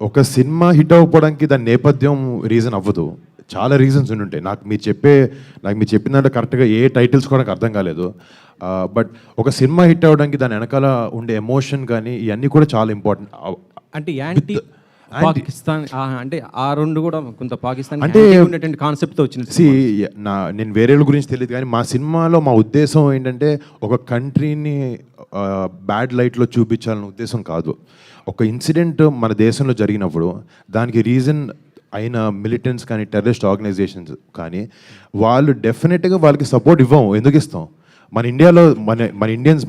ఒక సినిమా హిట్ అవ్వడానికి దాని నేపథ్యం రీజన్ అవ్వదు, చాలా రీజన్స్ ఉంటాయి. నాకు మీరు చెప్పిన దాంట్లో కరెక్ట్గా ఏ టైటిల్స్ కూడా నాకు అర్థం కాలేదు. బట్ ఒక సినిమా హిట్ అవ్వడానికి దాని వెనకాల ఉండే ఎమోషన్ కానీ ఇవన్నీ కూడా చాలా ఇంపార్టెంట్. అంటే యాంటీ పాకిస్తాన్ అంటే ఆ రెండు కూడా కొంత పాకిస్తాన్ అంటే ఉండేటువంటి కాన్సెప్ట్తో వచ్చింది. నేను వేరే గురించి తెలియదు కానీ మా సినిమాలో మా ఉద్దేశం ఏంటంటే ఒక కంట్రీని బ్యాడ్ లైట్లో చూపించాలనే ఉద్దేశం కాదు. ఒక ఇన్సిడెంట్ మన దేశంలో జరిగినప్పుడు దానికి రీజన్ అయిన మిలిటెంట్స్ కానీ టెర్రరిస్ట్ ఆర్గనైజేషన్స్ కానీ వాళ్ళు డెఫినెట్గా వాళ్ళకి సపోర్ట్ ఇవ్వము. ఎందుకు ఇస్తాం? మన ఇండియాలో మన ఇండియన్స్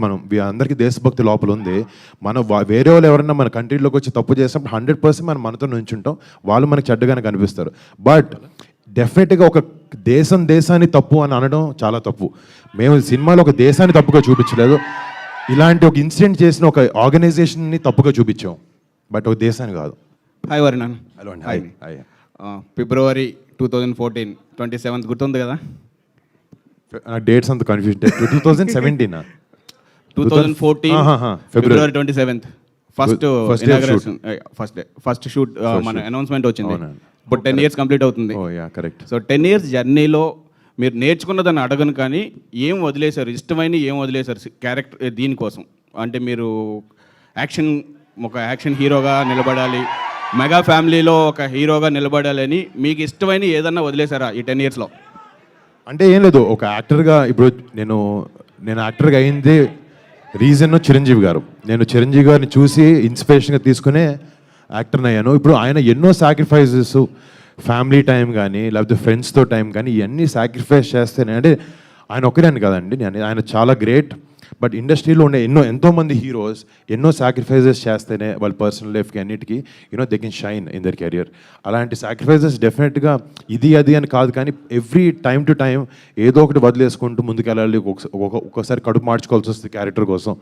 అందరికీ దేశభక్తి లోపల ఉంది. వేరే వాళ్ళు ఎవరైనా మన కంట్రీలోకి వచ్చి తప్పు చేసినప్పుడు 100% మనం మనతో నుంచుంటాం, వాళ్ళు మనకు చెడ్డగానే కనిపిస్తారు. బట్ డెఫినెట్గా ఒక దేశాన్ని తప్పు అని అనడం చాలా తప్పు. మేము సినిమాలో ఒక దేశాన్ని తప్పుగా చూపించలేదు, ఇలాంటి ఒక ఇన్సిడెంట్ చేసిన ఒక ఆర్గనైజేషన్ని తప్పుగా చూపించాం, బట్ ఒక దేశాన్ని కాదు. హాయ్ వరుణ్. హలో అండి. Hi hi. ఫిబ్రవరి 2014 27th గుర్తుంది కదా? డేట్స్ అంత confuse. 2017 2014 February 27th first First day of inauguration first shoot మన shoot. అనౌన్స్మెంట్ వచ్చింది. అవునండి. ఇప్పుడు 10 years కంప్లీట్ అవుతుంది. ఓ యా కరెక్ట్. సో 10 years జర్నీలో మీరు నేర్చుకున్నదాన్ని అడగను, కానీ ఏం వదిలేశారు, ఇష్టమైన ఏం వదిలేశారు క్యారెక్టర్ దీనికోసం? అంటే మీరు ఒక యాక్షన్ హీరోగా నిలబడాలి, మెగా ఫ్యామిలీలో ఒక హీరోగా నిలబడాలని మీకు ఇష్టమైన ఏదన్నా వదిలేశారా ఈ 10 yearsలో? అంటే ఏం లేదు, ఒక యాక్టర్గా ఇప్పుడు నేను యాక్టర్గా అయింది రీజన్ చిరంజీవి గారు. నేను చిరంజీవి గారిని చూసి ఇన్స్పిరేషన్గా తీసుకునే యాక్టర్ని అయ్యాను. ఇప్పుడు ఆయన ఎన్నో సాక్రిఫైజెస్, ఫ్యామిలీ టైం కానీ లేకపోతే ఫ్రెండ్స్తో టైం కానీ ఇవన్నీ సాక్రిఫైస్ చేస్తేనే, అంటే ఆయన ఒక్కడే కదండి, ఆయన చాలా గ్రేట్. బట్ ఇండస్ట్రీలో ఉండే ఎంతోమంది హీరోస్ ఎన్నో సాక్రిఫైజెస్ చేస్తేనే వాళ్ళ పర్సనల్ లైఫ్కి అన్నిటికీ they can shine in their career. అలాంటి సాక్రిఫైజెస్ డెఫినెట్గా ఇది అది అని కాదు, కానీ ఎవ్రీ టైం టు టైం ఏదో ఒకటి వదిలేసుకుంటూ ముందుకెళ్ళాలి. ఒక్కొక్కసారి కడుపు మార్చుకోవాల్సి వస్తుంది క్యారెక్టర్ కోసం,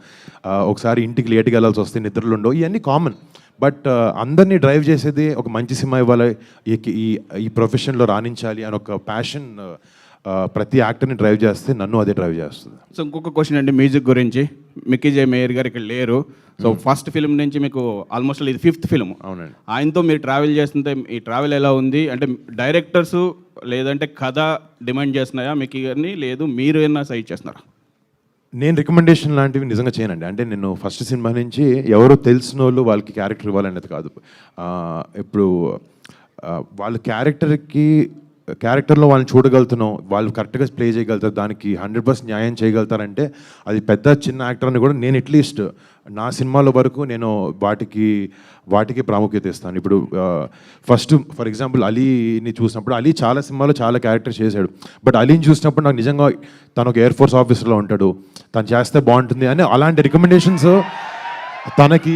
ఒకసారి ఇంటికి లేట్గా వెళ్ళాల్సి వస్తే నిద్రలు ఉండవు, ఇవన్నీ కామన్. బట్ అందరినీ డ్రైవ్ చేసేది ఒక మంచి సినిమా ఇవ్వాలి, ఈ ప్రొఫెషన్లో రాణించాలి అని ఒక ప్యాషన్ ప్రతి యాక్టర్ని డ్రైవ్ చేస్తే నన్ను అదే డ్రైవ్ చేస్తుంది. సో ఇంకొక క్వశ్చన్ అండి, మ్యూజిక్ గురించి. మిక్కీ జే మేయర్ గారు ఇక్కడ లేరు. సో ఫస్ట్ ఫిల్మ్ నుంచి మీకు ఆల్మోస్ట్ ఇది 5th ఫిల్మ్. అవునండి. ఆయనతో మీరు ట్రావెల్ చేస్తుంటే ఈ ట్రావెల్ ఎలా ఉంది? అంటే డైరెక్టర్స్ లేదంటే కథ డిమాండ్ చేస్తున్నాయా మిక్కీ గారిని, లేదు మీరు ఏమన్నా సైడ్ చేస్తున్నారా? నేను రికమెండేషన్ లాంటివి నిజంగా చేయనండి. అంటే నేను ఫస్ట్ సినిమా నుంచి ఎవరో తెలిసిన వాళ్ళు వాళ్ళకి క్యారెక్టర్ ఇవ్వాలనేది కాదు. ఇప్పుడు వాళ్ళ క్యారెక్టర్లో వాళ్ళని చూడగలుగుతున్నాం, వాళ్ళు కరెక్ట్గా ప్లే చేయగలుగుతారు, దానికి 100% న్యాయం చేయగలుగుతారంటే అది పెద్ద చిన్న యాక్టర్ అని కూడా నేను అట్లీస్ట్ నా సినిమాల వరకు నేను వాటికి ప్రాముఖ్యత ఇస్తాను. ఇప్పుడు ఫస్ట్ ఫర్ ఎగ్జాంపుల్ అలీని చూసినప్పుడు, అలీ చాలా సినిమాలో చాలా క్యారెక్టర్ చేశాడు. బట్ అలీని చూసినప్పుడు నాకు నిజంగా తను ఒక ఎయిర్ ఫోర్స్ ఆఫీసర్లో ఉంటాడు, తను చేస్తే బాగుంటుంది అని అలాంటి రికమెండేషన్స్ తనకి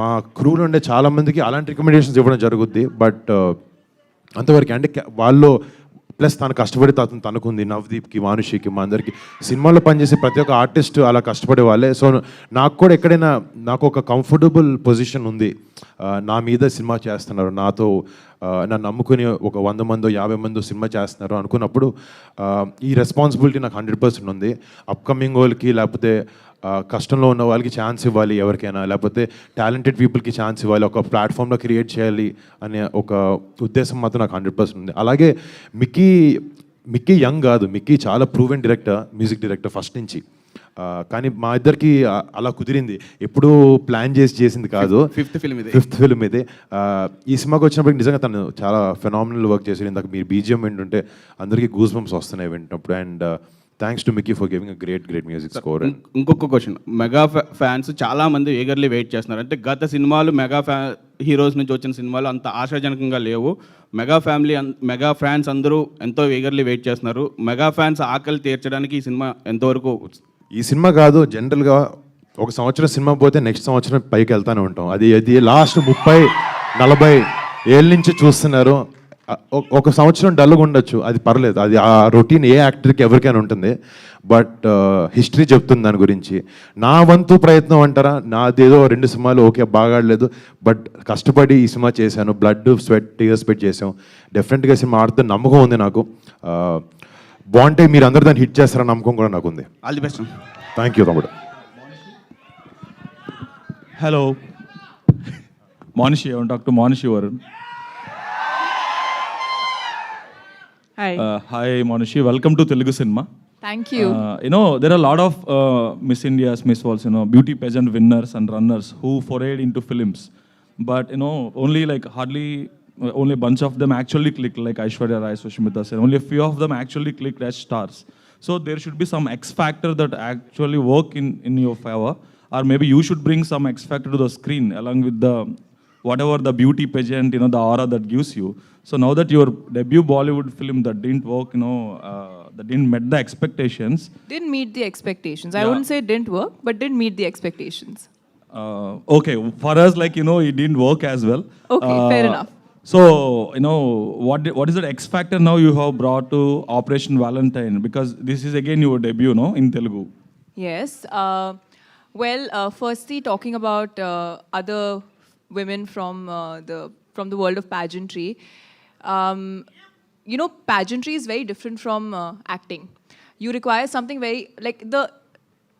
మా క్రూలో ఉండే చాలామందికి అలాంటి రికమెండేషన్స్ ఇవ్వడం జరుగుద్ది. బట్ అంతవరకు అంటే వాళ్ళు ప్లస్ తను కష్టపడి తనకుంది, నవదీప్కి, మానుషికి, మా అందరికి సినిమాలో పనిచేసే ప్రతి ఒక్క ఆర్టిస్ట్ అలా కష్టపడే వాళ్ళే. సో నాకు కూడా ఎక్కడైనా నాకు ఒక కంఫర్టబుల్ పొజిషన్ ఉంది, నా మీద సినిమా చేస్తున్నారు, నాతో నన్ను నమ్ముకుని ఒక 100 మందో 50 మందో సినిమా చేస్తున్నారు అనుకున్నప్పుడు ఈ రెస్పాన్సిబిలిటీ నాకు 100% ఉంది. అప్కమింగ్ వాళ్ళకి లేకపోతే కష్టంలో ఉన్న వాళ్ళకి ఛాన్స్ ఇవ్వాలి, ఎవరికైనా లేకపోతే టాలెంటెడ్ పీపుల్కి ఛాన్స్ ఇవ్వాలి, ఒక ప్లాట్ఫామ్లో క్రియేట్ చేయాలి అనే ఒక ఉద్దేశం మాత్రం నాకు 100% ఉంది. అలాగే మిక్కీ యంగ్ కాదు, మిక్కీ చాలా proven director, music director first నుంచి. కానీ మా ఇద్దరికి అలా కుదిరింది, ఎప్పుడూ ప్లాన్ చేసింది కాదు. 5th ఫిల్మ్ ఇది. ఈ సినిమాకి వచ్చినప్పటికి నిజంగా తను చాలా ఫెనామినల్ వర్క్ చేశారు. ఇందాక మీరు బీజిఎం వింటుంటే అందరికీ గూస్ బంప్స్ వస్తున్నాయి వింటున్నప్పుడు. And thanks to Mickey for giving a great music score. ఇంకొక క్వశ్చన్, మెగా ఫ్యాన్స్ చాలా మంది ఈగర్లీ వెయిట్ చేస్తున్నారు. అంటే గత సినిమాలు హీరోస్ నుంచి వచ్చిన సినిమాలు అంత ఆశాజనకంగా లేవు. మెగా ఫ్యాన్స్ అందరూ ఎంతో ఈగర్లీ వెయిట్ చేస్తున్నారు. మెగా ఫ్యాన్స్ ఆకలి తీర్చడానికి ఈ సినిమా ఎంతవరకు? ఈ సినిమా కాదు, జనరల్గా ఒక సంవత్సరం సినిమా పోతే నెక్స్ట్ సంవత్సరం పైకి వెళ్తానే ఉంటాం. అది లాస్ట్ 30-40 ఏళ్ళ నుంచి చూస్తున్నారు. ఒక సంవత్సరం డల్గా ఉండొచ్చు, అది పర్లేదు, అది ఆ రొటీన్ ఏ యాక్టర్కి ఎవరికైనా ఉంటుంది. బట్ హిస్టరీ చెప్తుంది దాని గురించి. నా వంతు ప్రయత్నం అంటారా, నాదేదో 2 సినిమాలు ఓకే బాగాడలేదు, బట్ కష్టపడి ఈ సినిమా చేశాను, బ్లడ్ స్వెట్ టీయర్స్ పెట్టి చేసాం. డెఫినెట్గా సినిమా ఆడుతున్న నమ్మకం ఉంది నాకు. బాగుంటే మీరు అందరు దాన్ని హిట్ చేస్తారన్న నమ్మకం కూడా నాకు ఉంది. All the best. Thank you తమ్ముడు. Hello. Monishi, I want to talk to Monishi Varun. Hi. Hi Monishi, welcome to Telugu Cinema. Thank you. There are a lot of Miss India's, Miss World's, beauty pageant winners and runners who forayed into films. But, only like only a bunch of them actually clicked, like Aishwarya Rai, Sushmita Sen. Only a few of them actually clicked as stars. So there should be some X factor that actually work in your favor. Or maybe you should bring some X factor to the screen along with whatever the beauty pageant, the aura that gives you. So now that your debut Bollywood film that didn't work, that didn't meet the expectations. Didn't meet the expectations. I wouldn't say it didn't work, but didn't meet the expectations. Okay, for us, like, it didn't work as well. Okay, fair enough. So, what is that X factor now you have brought to Operation Valentine? Because this is again your debut, in Telugu. Yes. Firstly, talking about other women from the world of pageantry. Pageantry is very different from acting. You require something very, like, the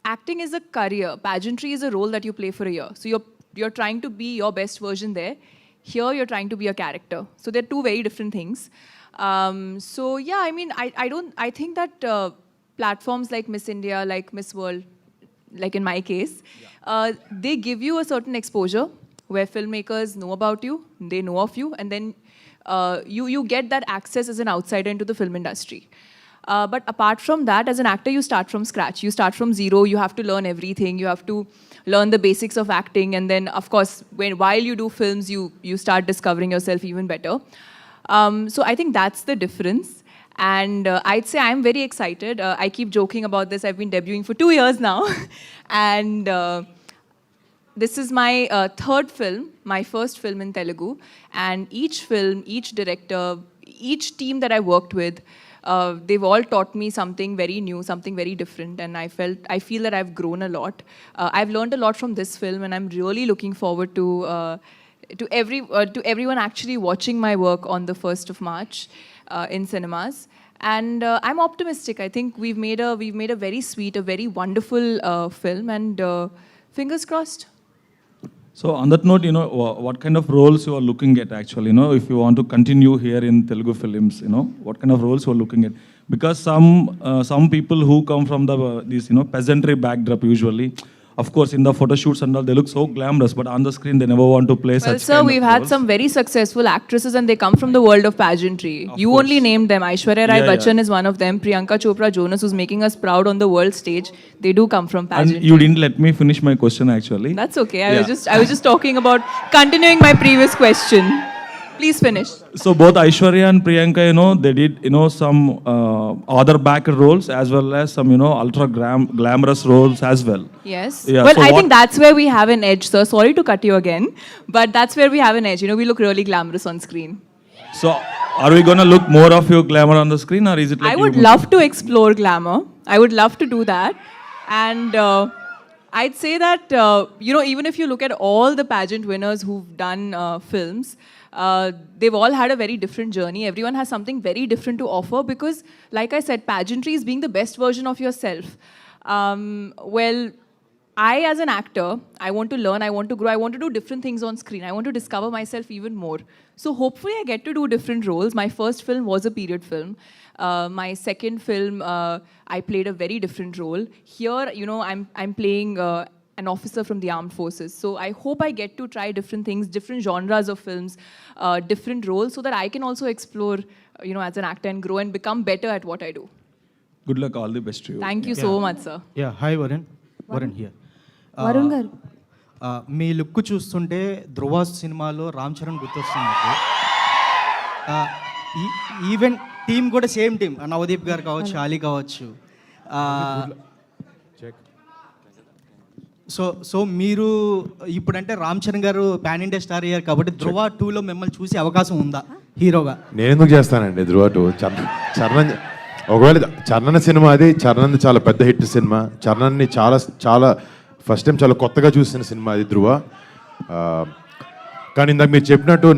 acting is a career. Pageantry is a role that you play for a year. So you're you're trying to be your best version there. Here, you're trying to be a character. So they're two very different things. So yeah, I mean, I think that platforms like Miss India, like Miss World, like in my case, they give you a certain exposure where filmmakers know about you, they know of you, and then you get that access as an outsider into the film industry. But apart from that, as an actor, you start from scratch. You start from zero. You have to learn everything. You have to learn the basics of acting. And then, of course, while you do films, you start discovering yourself even better. So I think that's the difference. And I'd say I'm very excited. I keep joking about this. I've been debuting for 2 years now. And this is my third film, my first film in Telugu. And each film, each director, each team that I worked with, they've all taught me something very new, something very different, and I feel that I've grown a lot. I've learned a lot from this film, and I'm really looking forward to everyone actually watching my work on the 1st of March in cinemas. And I'm optimistic. I think we've made a very sweet, a very wonderful film, and fingers crossed. So on that note, what kind of roles you are looking at actually, if you want to continue here in Telugu films, what kind of roles you are looking at? Because some people who come from this peasantry backdrop usually, of course, in the photo shoots and all, they look so glamorous, but on the screen they never want to play such Well, sir, kind we've of had roles. some very successful actresses, and they come from the world of pageantry. You course. only named them. Aishwarya Rai Yeah, Bachchan yeah. is one of them. Priyanka Chopra Jonas, who's making us proud on the world stage. They do come from And pageantry. you didn't let me finish my question actually. That's okay. I Yeah. was just talking about continuing my previous question. Please finish. So both Aishwarya and Priyanka, they did, some other backer roles as well as some, ultra glamorous roles as well. Yes. Yeah, Well, so I what- think that's where we have an edge, sir. Sorry to cut you again, but that's where we have an edge. We look really glamorous on screen. So are we gonna look more of your glamour on the screen, or is it like I would you- love to explore glamour. I would love to do that. And I'd say that, even if you look at all the pageant winners who've done films, they've all had a very different journey. Everyone has something very different to offer because, like I said, pageantry is being the best version of yourself. Well, I, as an actor, I want to learn, I want to grow, I want to do different things on screen. I want to discover myself even more. So hopefully I get to do different roles. My first film was a period film. My second film, I played a very different role. Here, I'm playing an officer from the armed forces. So I hope I get to try different things, different genres of films, different roles, so that I can also explore, as an actor and grow and become better at what I do. Good luck, all the best to you. Thank you so much, sir. Yeah hi Varun here Varun గారు మీ look చూస్తుంటే ధ్రువ సినిమాలో రామ్ చరణ్ గుర్తొస్తుంది నాకు even team కూడా same team Navdeep గారు కావచ్చు అలీ కావచ్చు so మీరు ఇప్పుడంటే రామ్ చరణ్ గారు పాన్ ఇండియా స్టార్ అయ్యారు కాబట్టి ధ్రువ 2లో మిమ్మల్ని చూసే అవకాశం ఉందా హీరోగా? నేను ఎందుకు చేస్తానండి ధ్రువ 2 చరణ్ ఒకవేళ చరణ్ సినిమా అది చరణ్ చాలా పెద్ద హిట్ సినిమా. చరణ్ని చాలా ఫస్ట్ టైం చాలా కొత్తగా చూసిన సినిమా అది ధ్రువ. కానీ ఇందాక మీరు చెప్పినట్టు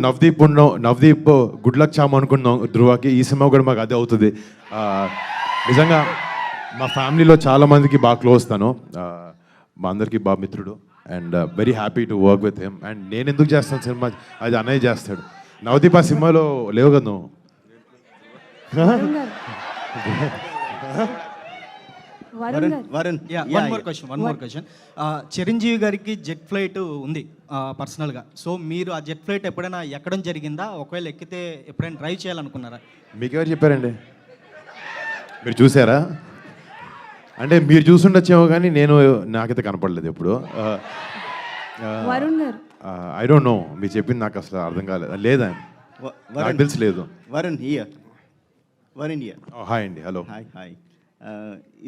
నవదీప్ గుడ్ లక్ చాము అనుకున్నాం ధ్రువకి. ఈ సినిమా కూడా మాకు అదే అవుతుంది. నిజంగా మా ఫ్యామిలీలో చాలా మందికి బాగా క్లోజ్ తను, మా అందరికీ బాగా మిత్రుడు. And very happy to work with him. And నేను ఎందుకు చేస్తాను సినిమా, అది అన్నయ్య చేస్తాడు. నవదీప్ ఆ సినిమాలో లేవు కదా నువ్వు? Varun one more question Chiranjeevi గారికి జెట్ ఫ్లైట్ ఉంది పర్సనల్గా. సో మీరు ఆ జెట్ ఫ్లైట్ ఎప్పుడైనా ఎక్కడం జరిగిందా? ఒకవేళ ఎక్కితే ఎప్పుడైనా డ్రైవ్ చేయాలనుకున్నారా? మీకెవరు చెప్పారండి? మీరు చూసారా? అంటే మీరు చూసుండొచ్చేమో కానీ నాకైతే కనపడలేదు ఎప్పుడు. వరుణ్ గారు ఐ డోంట్ నో, మీరు చెప్పింది నాకు అసలు అర్థం కాలేదు. లేదా నాకు తెలిసి లేదు. వరుణ్ హియర్ హాయ్ అండి, హలో. హాయ్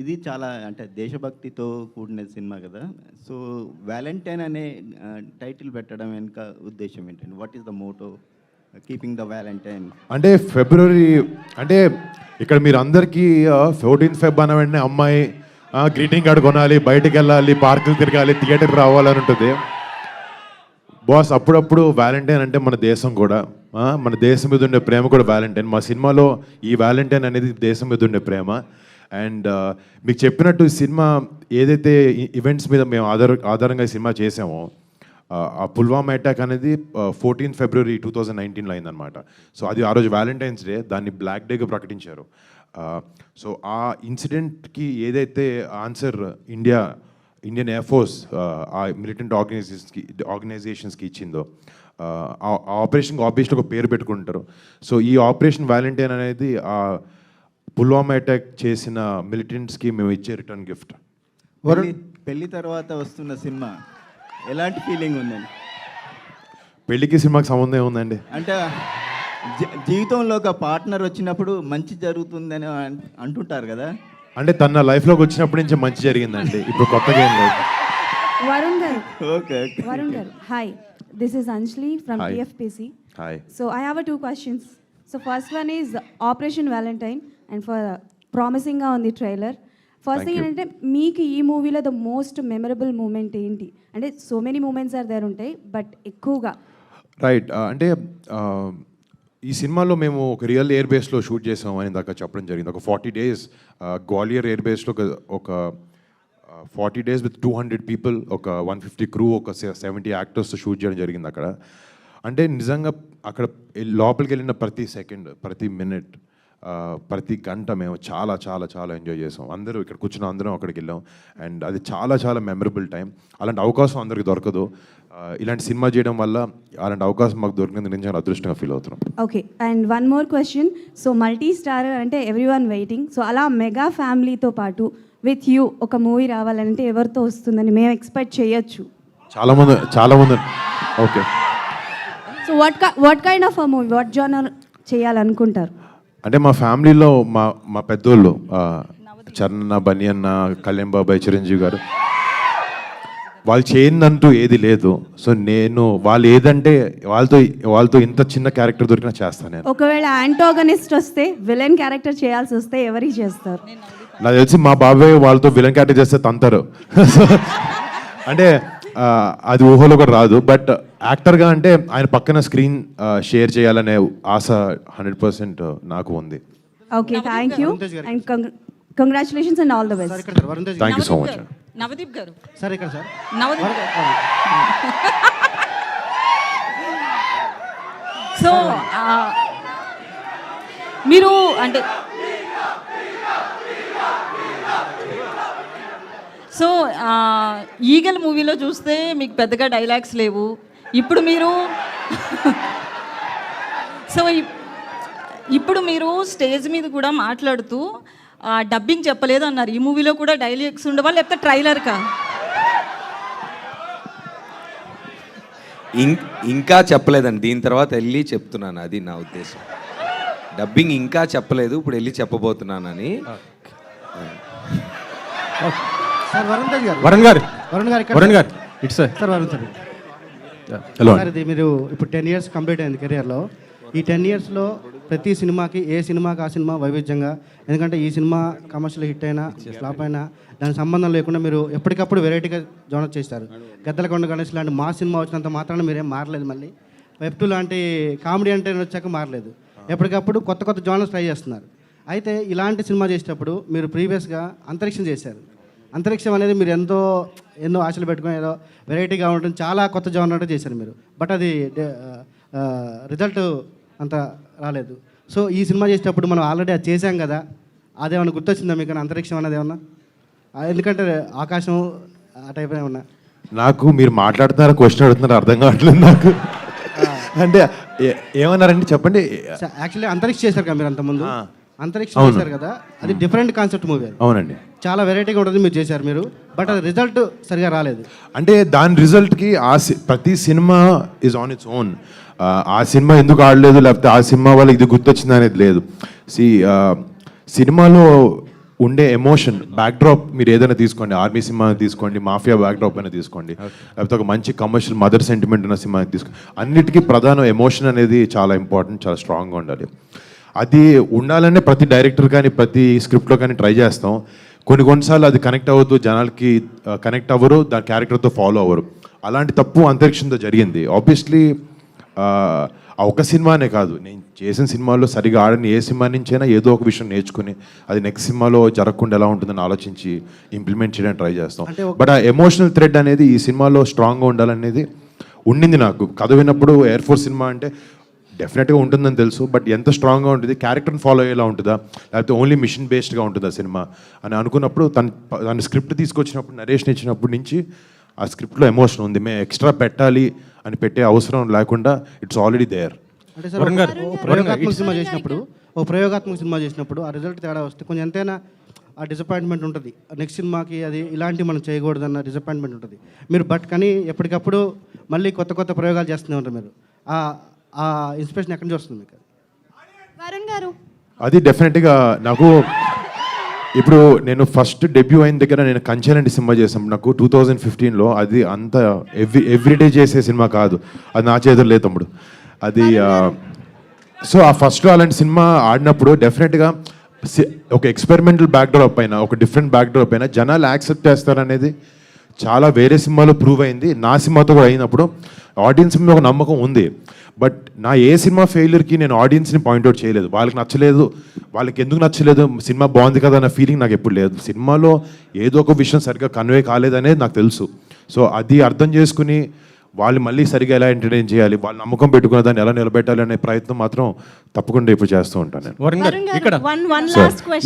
ఇది చాలా అంటే దేశభక్తితో కూడిన సినిమా కదా. సో వ్యాలంటైన్ అనే టైటిల్ పెట్టడం వెనుక ఉద్దేశం ఏంటండి? What is the motto keeping the valentine? అంటే ఫిబ్రవరి అంటే ఇక్కడ మీరు అందరికీ 14th Feb అన్న వెంటనే అమ్మాయి గ్రీటింగ్ కార్డు కొనాలి, బయటకు వెళ్ళాలి, పార్కులు తిరగాలి, థియేటర్కి రావాలని ఉంటుంది బాస్. అప్పుడప్పుడు వ్యాలంటైన్ అంటే మన దేశం కూడా, మన దేశం మీద ఉండే ప్రేమ కూడా వ్యాలంటైన్. మా సినిమాలో ఈ వ్యాలంటైన్ అనేది దేశం మీద ఉండే ప్రేమ. అండ్ మీకు చెప్పినట్టు ఈ సినిమా ఏదైతే ఈవెంట్స్ మీద మేము ఆధారంగా ఈ సినిమా చేసామో ఆ పుల్వామా అటాక్ అనేది 14 ఫిబ్రవరి 2019లో అయిందనమాట. సో అది ఆ రోజు వ్యాలంటైన్స్ డే, దాన్ని బ్లాక్ డేగా ప్రకటించారు. సో ఆ ఇన్సిడెంట్కి ఏదైతే ఆన్సర్ ఇండియన్ ఎయిర్ ఫోర్స్ ఆ మిలిటెంట్ ఆర్గనైజేషన్స్కి ఇచ్చిందో, ఆ ఆపరేషన్కి ఆబ్వియస్లీ ఒక పేరు పెట్టుకుంటారు. సో ఈ ఆపరేషన్ వ్యాలంటైన్ అనేది ఆ పుల్వామా అటాక్ చేసిన మిలిటెంట్స్కి మేము ఇచ్చే రిటర్న్ గిఫ్ట్. పెళ్లి తర్వాత వస్తున్న సినిమా ఎలాంటి ఫీలింగ్ ఉందండి? పెళ్ళికి సినిమాకి సంబంధం ఏముందండి? అంటే జీవితంలో ఒక పార్ట్నర్ వచ్చినప్పుడు మంచి జరుగుతుందని అంటుంటారు కదా. అంటే తన లైఫ్లోకి వచ్చినప్పటి నుంచి మంచి జరిగిందండి, ఇప్పుడు కొత్తగా ఏం లేదు. వరుణ్ గారు, ఓకే వరుణ్ గారు, hi, this is Anjali from Hi. TFPC. Hi. So I have 2 questions. So first one is Operation Valentine, and for promising on the trailer. First thing ఏంటంటే మీకు ఈ మూవీలో ద మోస్ట్ మెమరబుల్ మూమెంట్ ఏంటి? అంటే so many moments are there ఉంటాయి, but ఎక్కువగా right. అంటే ఈ సినిమాలో మేము ఒక రియల్ ఎయిర్ బేస్లో షూట్ చేసాం అని దాకా చెప్పడం జరిగింది. ఒక 40 days గ్వాలియర్ ఎయిర్ బేస్లో ఒక 40 days విత్ 200 people, ఒక 150 crew, ఒక 70 యాక్టర్స్తో షూట్ చేయడం జరిగింది అక్కడ. అంటే నిజంగా అక్కడ లోపలికి వెళ్ళిన ప్రతి సెకండ్, ప్రతి మినిట్, ప్రతి గంట మేము చాలా చాలా చాలా ఎంజాయ్ చేసాం. అందరూ ఇక్కడ కూర్చున్న అందరం అక్కడికి వెళ్ళాం, అండ్ అది చాలా చాలా మెమరబుల్ టైం. అలాంటి అవకాశం అందరికి దొరకదు. ఇలాంటి సినిమా చేయడం వల్ల అలాంటి అవకాశం మాకు దొరికినందుకు నేను చాలా అదృష్టంగా ఫీల్ అవుతున్నాం. Okay, and one more question. So multi star అంటే ఎవ్రీ వన్ వెయిటింగ్. సో అలా మెగా ఫ్యామిలీతో పాటు విత్ యూ ఒక మూవీ రావాలంటే ఎవరితో వస్తుందని మేము ఎక్స్పెక్ట్ చేయొచ్చు? చాలామంది. Okay, so what kind of a movie, what genre చేయాలనుకుంటారు? అంటే మా ఫ్యామిలీలో మా పెద్దోళ్ళు చరణ్, బన్నీ అన్న, కళ్యాణ్ బాబాయ్, చిరంజీవి గారు, వాళ్ళు చేయిందంటూ ఏది లేదు. సో నేను వాళ్ళు ఏదంటే వాళ్ళతో ఇంత చిన్న క్యారెక్టర్ దొరికినా చేస్తాను నేను. ఒకవేళ యాంటాగనిస్ట్ వస్తే, విలన్ క్యారెక్టర్ చేయాల్సి వస్తే ఎవరికి చేస్తారు? నాకు తెలిసి మా బాబాయ్ వాళ్ళతో విలన్ క్యారెక్టర్ చేస్తే తంతారు. అంటే అది ఊహలో కూడా రాదు. బట్ యాక్టర్గా అంటే ఆయన పక్కన స్క్రీన్ షేర్ చేయాలనే ఆశ 100% నాకు ఉంది. Okay, thank you and congratulations and all the best. Thank you so much. Navdeep గారు, సార్ ఇక్కడ సార్, నవదీప్ గారు. సో మీరు అంటే సో ఈగల్ మూవీలో చూస్తే మీకు పెద్దగా డైలాగ్స్ లేవు. ఇప్పుడు మీరు సో ఇప్పుడు మీరు స్టేజ్ మీద కూడా మాట్లాడుతూ డబ్బింగ్ చెప్పలేదు అన్నారు. ఈ మూవీలో కూడా డైలాగ్స్ ఉండవా, లేకపోతే ట్రైలర్కా? ఇంకా చెప్పలేదండి, దీని తర్వాత వెళ్ళి చెప్తున్నాను, అది నా ఉద్దేశం. డబ్బింగ్ ఇంకా చెప్పలేదు, ఇప్పుడు వెళ్ళి చెప్పబోతున్నానని. సార్ వరుణ్ గారు it's sir Varun sir, hello. Sir ఇది మీరు ఇప్పుడు 10 years కంప్లీట్ అయింది కెరియర్లో. ఈ 10 yearsలో ప్రతి సినిమాకి ఏ సినిమాకి ఆ సినిమా వైవిధ్యంగా, ఎందుకంటే ఈ సినిమా కమర్షియల్ హిట్ అయినా ఫ్లాప్ అయినా దానికి సంబంధం లేకుండా మీరు ఎప్పటికప్పుడు వెరైటీగా జోనర్ చేస్తారు. గద్దలకొండ గణేష్ లాంటి మా సినిమా వచ్చినంత మాత్రాన మీరేం మారలేదు. మళ్ళీ వెబ్2 లాంటి కామెడీ అంటే వచ్చాక మారలేదు. ఎప్పటికప్పుడు కొత్త కొత్త జోనర్స్ ట్రై చేస్తున్నారు. అయితే ఇలాంటి సినిమా చేసేటప్పుడు మీరు ప్రీవియస్గా అంతరిక్షం చేశారు. అంతరిక్షం అనేది మీరు ఎన్నో ఆశలు పెట్టుకుని ఏదో వెరైటీగా ఉంటుంది, చాలా కొత్త జోనర్ చేశారు మీరు. బట్ అది రిజల్ట్ అంత రాలేదు. సో ఈ సినిమా చేసేటప్పుడు మనం ఆల్రెడీ అది చేశాం కదా, అదేమన్నా గుర్తొచ్చిందా మీకు అంతరిక్షం అనేది ఏమన్నా? ఎందుకంటే ఆకాశం ఆ టైప్ ఏమన్నా? నాకు మీరు మాట్లాడుతున్నారా, క్వశ్చన్ అడుగుతున్నారా అర్థం కావట్లేదు నాకు. అంటే ఏమన్నారండి చెప్పండి. యాక్చువల్లీ అంతరిక్ష చేశారు కదా మీరు అంతకుముందు, అంతరిక్షం చేశారు కదా, అది డిఫరెంట్ కాన్సెప్ట్ మూవీ. అవునండి, చాలా వెరైటీగా ఉంటుంది మీరు చేశారు మీరు, బట్ అది రిజల్ట్ సరిగా రాలేదు. అంటే దాని రిజల్ట్కి ప్రతి cinema is on its own. ఆ సినిమా ఎందుకు ఆడలేదు, లేకపోతే ఆ సినిమా వల్ల ఇది గుర్తొచ్చింది అనేది లేదు. సినిమాలో ఉండే ఎమోషన్ బ్యాక్డ్రాప్ మీరు ఏదైనా తీసుకోండి, ఆర్మీ సినిమా తీసుకోండి, మాఫియా బ్యాక్డ్రాప్ అయినా తీసుకోండి, లేకపోతే ఒక మంచి కమర్షియల్ మదర్ సెంటిమెంట్ ఉన్న సినిమా తీసుకోండి, అన్నిటికీ ప్రధాన ఎమోషన్ అనేది చాలా ఇంపార్టెంట్, చాలా స్ట్రాంగ్గా ఉండాలి. అది ఉండాలనే ప్రతి డైరెక్టర్ కానీ ప్రతి స్క్రిప్ట్లో కానీ ట్రై చేస్తాం. కొన్నిసార్లు అది కనెక్ట్ అవ్వదు, జనాలకి కనెక్ట్ అవ్వరు, దాని క్యారెక్టర్తో ఫాలో అవ్వరు. అలాంటి తప్పు అంతరిక్షంతో జరిగింది. ఆబ్వియస్లీ ఆ ఒక సినిమానే కాదు, నేను చేసిన సినిమాల్లో సరిగా ఆడని ఏ సినిమా నుంచైనా ఏదో ఒక విషయం నేర్చుకుని అది నెక్స్ట్ సినిమాలో జరగకుండా ఎలా ఉంటుందని ఆలోచించి ఇంప్లిమెంట్ చేయడానికి ట్రై చేస్తాం. బట్ ఆ ఎమోషనల్ థ్రెడ్ అనేది ఈ సినిమాలో స్ట్రాంగ్గా ఉండాలనేది ఉండింది నాకు. కథ విన్నప్పుడు ఎయిర్ ఫోర్స్ సినిమా అంటే డెఫినెట్గా ఉంటుందని తెలుసు, బట్ ఎంత స్ట్రాంగ్గా ఉంటుంది, క్యారెక్టర్ని ఫాలో అయ్యేలా ఉంటుందా, లేకపోతే ఓన్లీ మిషన్ బేస్డ్గా ఉంటుందా సినిమా అని అనుకున్నప్పుడు తన స్క్రిప్ట్ తీసుకొచ్చినప్పుడు, నరేషన్ ఇచ్చినప్పటి నుంచి ఆ స్క్రిప్ట్లో ఎమోషన్ ఉంది. మేము ఎక్స్ట్రా పెట్టాలి అని పెట్టే అవసరం లేకుండా ఇట్స్ ఆల్రెడీ దేర్. అంటే సార్ ప్రయోగాత్మక సినిమా చేసినప్పుడు ఆ రిజల్ట్ తేడా వస్తే కొంచెం ఎంతైనా ఆ డిసప్పాయింట్మెంట్ ఉంటుంది. నెక్స్ట్ సినిమాకి అది ఇలాంటివి మనం చేయకూడదన్న డిసప్పాయింట్మెంట్ ఉంటుంది. మీరు కానీ ఎప్పటికప్పుడు మళ్ళీ కొత్త ప్రయోగాలు చేస్తూనే ఉంటారు. మీరు ఆ ఇన్స్పిరేషన్ ఎక్కడి నుంచి వస్తుంది మీకు? వరుణ్ గారు, అది డెఫినెట్గా నాకు ఇప్పుడు నేను ఫస్ట్ డెబ్యూ అయిన దగ్గర నేను కంచెలండి సినిమా చేసాం నాకు 2015లో. అది అంత ఎవ్రీడే చేసే సినిమా కాదు, అది నా చేతులు లేదు తమ్ముడు అది. సో ఆ ఫస్ట్లో అలాంటి సినిమా ఆడినప్పుడు డెఫినెట్గా ఒక ఎక్స్పెరిమెంటల్ బ్యాక్డ్రాప్ అయినా, ఒక డిఫరెంట్ బ్యాక్డ్రాప్ అయినా జనాలు యాక్సెప్ట్ చేస్తారనేది చాలా వేరే సినిమాలో ప్రూవ్ అయింది. నా సినిమాతో కూడా అయినప్పుడు ఆడియన్స్ మీద ఒక నమ్మకం ఉంది. బట్ నా ఏ సినిమా ఫెయిల్యూర్కి నేను ఆడియన్స్ని పాయింట్అవుట్ చేయలేదు. వాళ్ళకి నచ్చలేదు, వాళ్ళకి ఎందుకు నచ్చలేదు, సినిమా బాగుంది కదా అన్న ఫీలింగ్ నాకు ఎప్పుడు లేదు. సినిమాలో ఏదో ఒక విషయం సరిగ్గా కన్వే కాలేదనేది నాకు తెలుసు. సో అది అర్థం చేసుకుని వాళ్ళు మళ్ళీ సరిగా ఎలా ఎంటర్టైన్ చేయాలి, వాళ్ళు నమ్మకం పెట్టుకున్న దాన్ని ఎలా నిలబెట్టాలి అనే ప్రయత్నం మాత్రం తప్పకుండా ఇప్పుడు చేస్తూ ఉంటాను నేను. వరుణ్ గారు, ఇక్కడ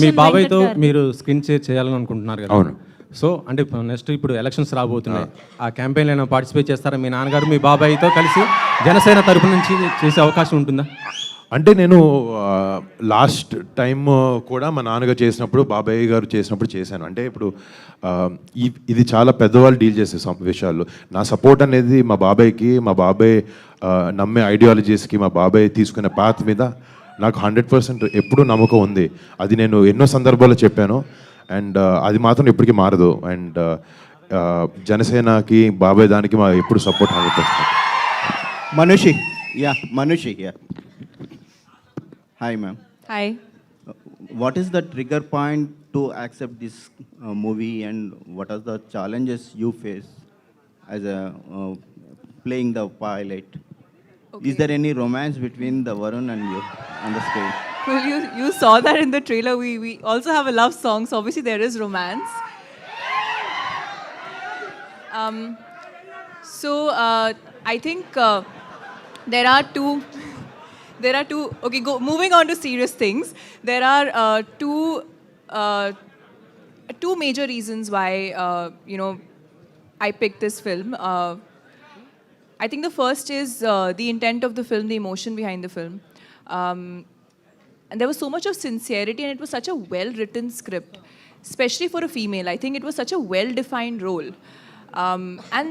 మీ బాబాయ్తో మీరు స్క్రీన్ షేర్ చేయాలని అనుకుంటున్నారు కదా? అవును. సో అంటే నెక్స్ట్ ఇప్పుడు ఎలక్షన్స్ రాబోతున్నాయి, ఆ క్యాంపెయిన్లో ఏమైనా పార్టిసిపేట్ చేస్తారా? మీ నాన్నగారు మీ బాబాయ్తో కలిసి జనసేన తరపు నుంచి చేసే అవకాశం ఉంటుందా? అంటే నేను లాస్ట్ టైం కూడా మా నాన్నగారు చేసినప్పుడు, బాబాయ్ గారు చేసినప్పుడు చేశాను. అంటే ఇప్పుడు ఇది చాలా పెద్దవాళ్ళు డీల్ చేసే విషయాలు. నా సపోర్ట్ అనేది మా బాబాయ్కి, మా బాబాయ్ నమ్మే ఐడియాలజీస్కి, మా బాబాయ్ తీసుకునే పాత్ మీద నాకు 100% ఎప్పుడూ నమ్మకం ఉంది. అది నేను ఎన్నో సందర్భాల్లో చెప్పాను, అండ్ అది మాత్రం ఎప్పటికీ మారదు. అండ్ జనసేనకి, బాబాయ్ దానికి మా ఎప్పుడు support 100%. Manushi, yeah. Hi, ma'am. Hi. What is the trigger point to accept this movie, and what are the challenges you face as a playing the pilot? Okay. Is there any romance between the Varun and you on the screen? Well, you saw that in the trailer. We also have a love song, so obviously there is romance. I think there are two. Okay, moving on to serious things. There are two major reasons why I picked this film. I think the first is the intent of the film, the emotion behind the film. And there was so much of sincerity, and it was such a well-written script, especially for a female. I think it was such a well-defined role. And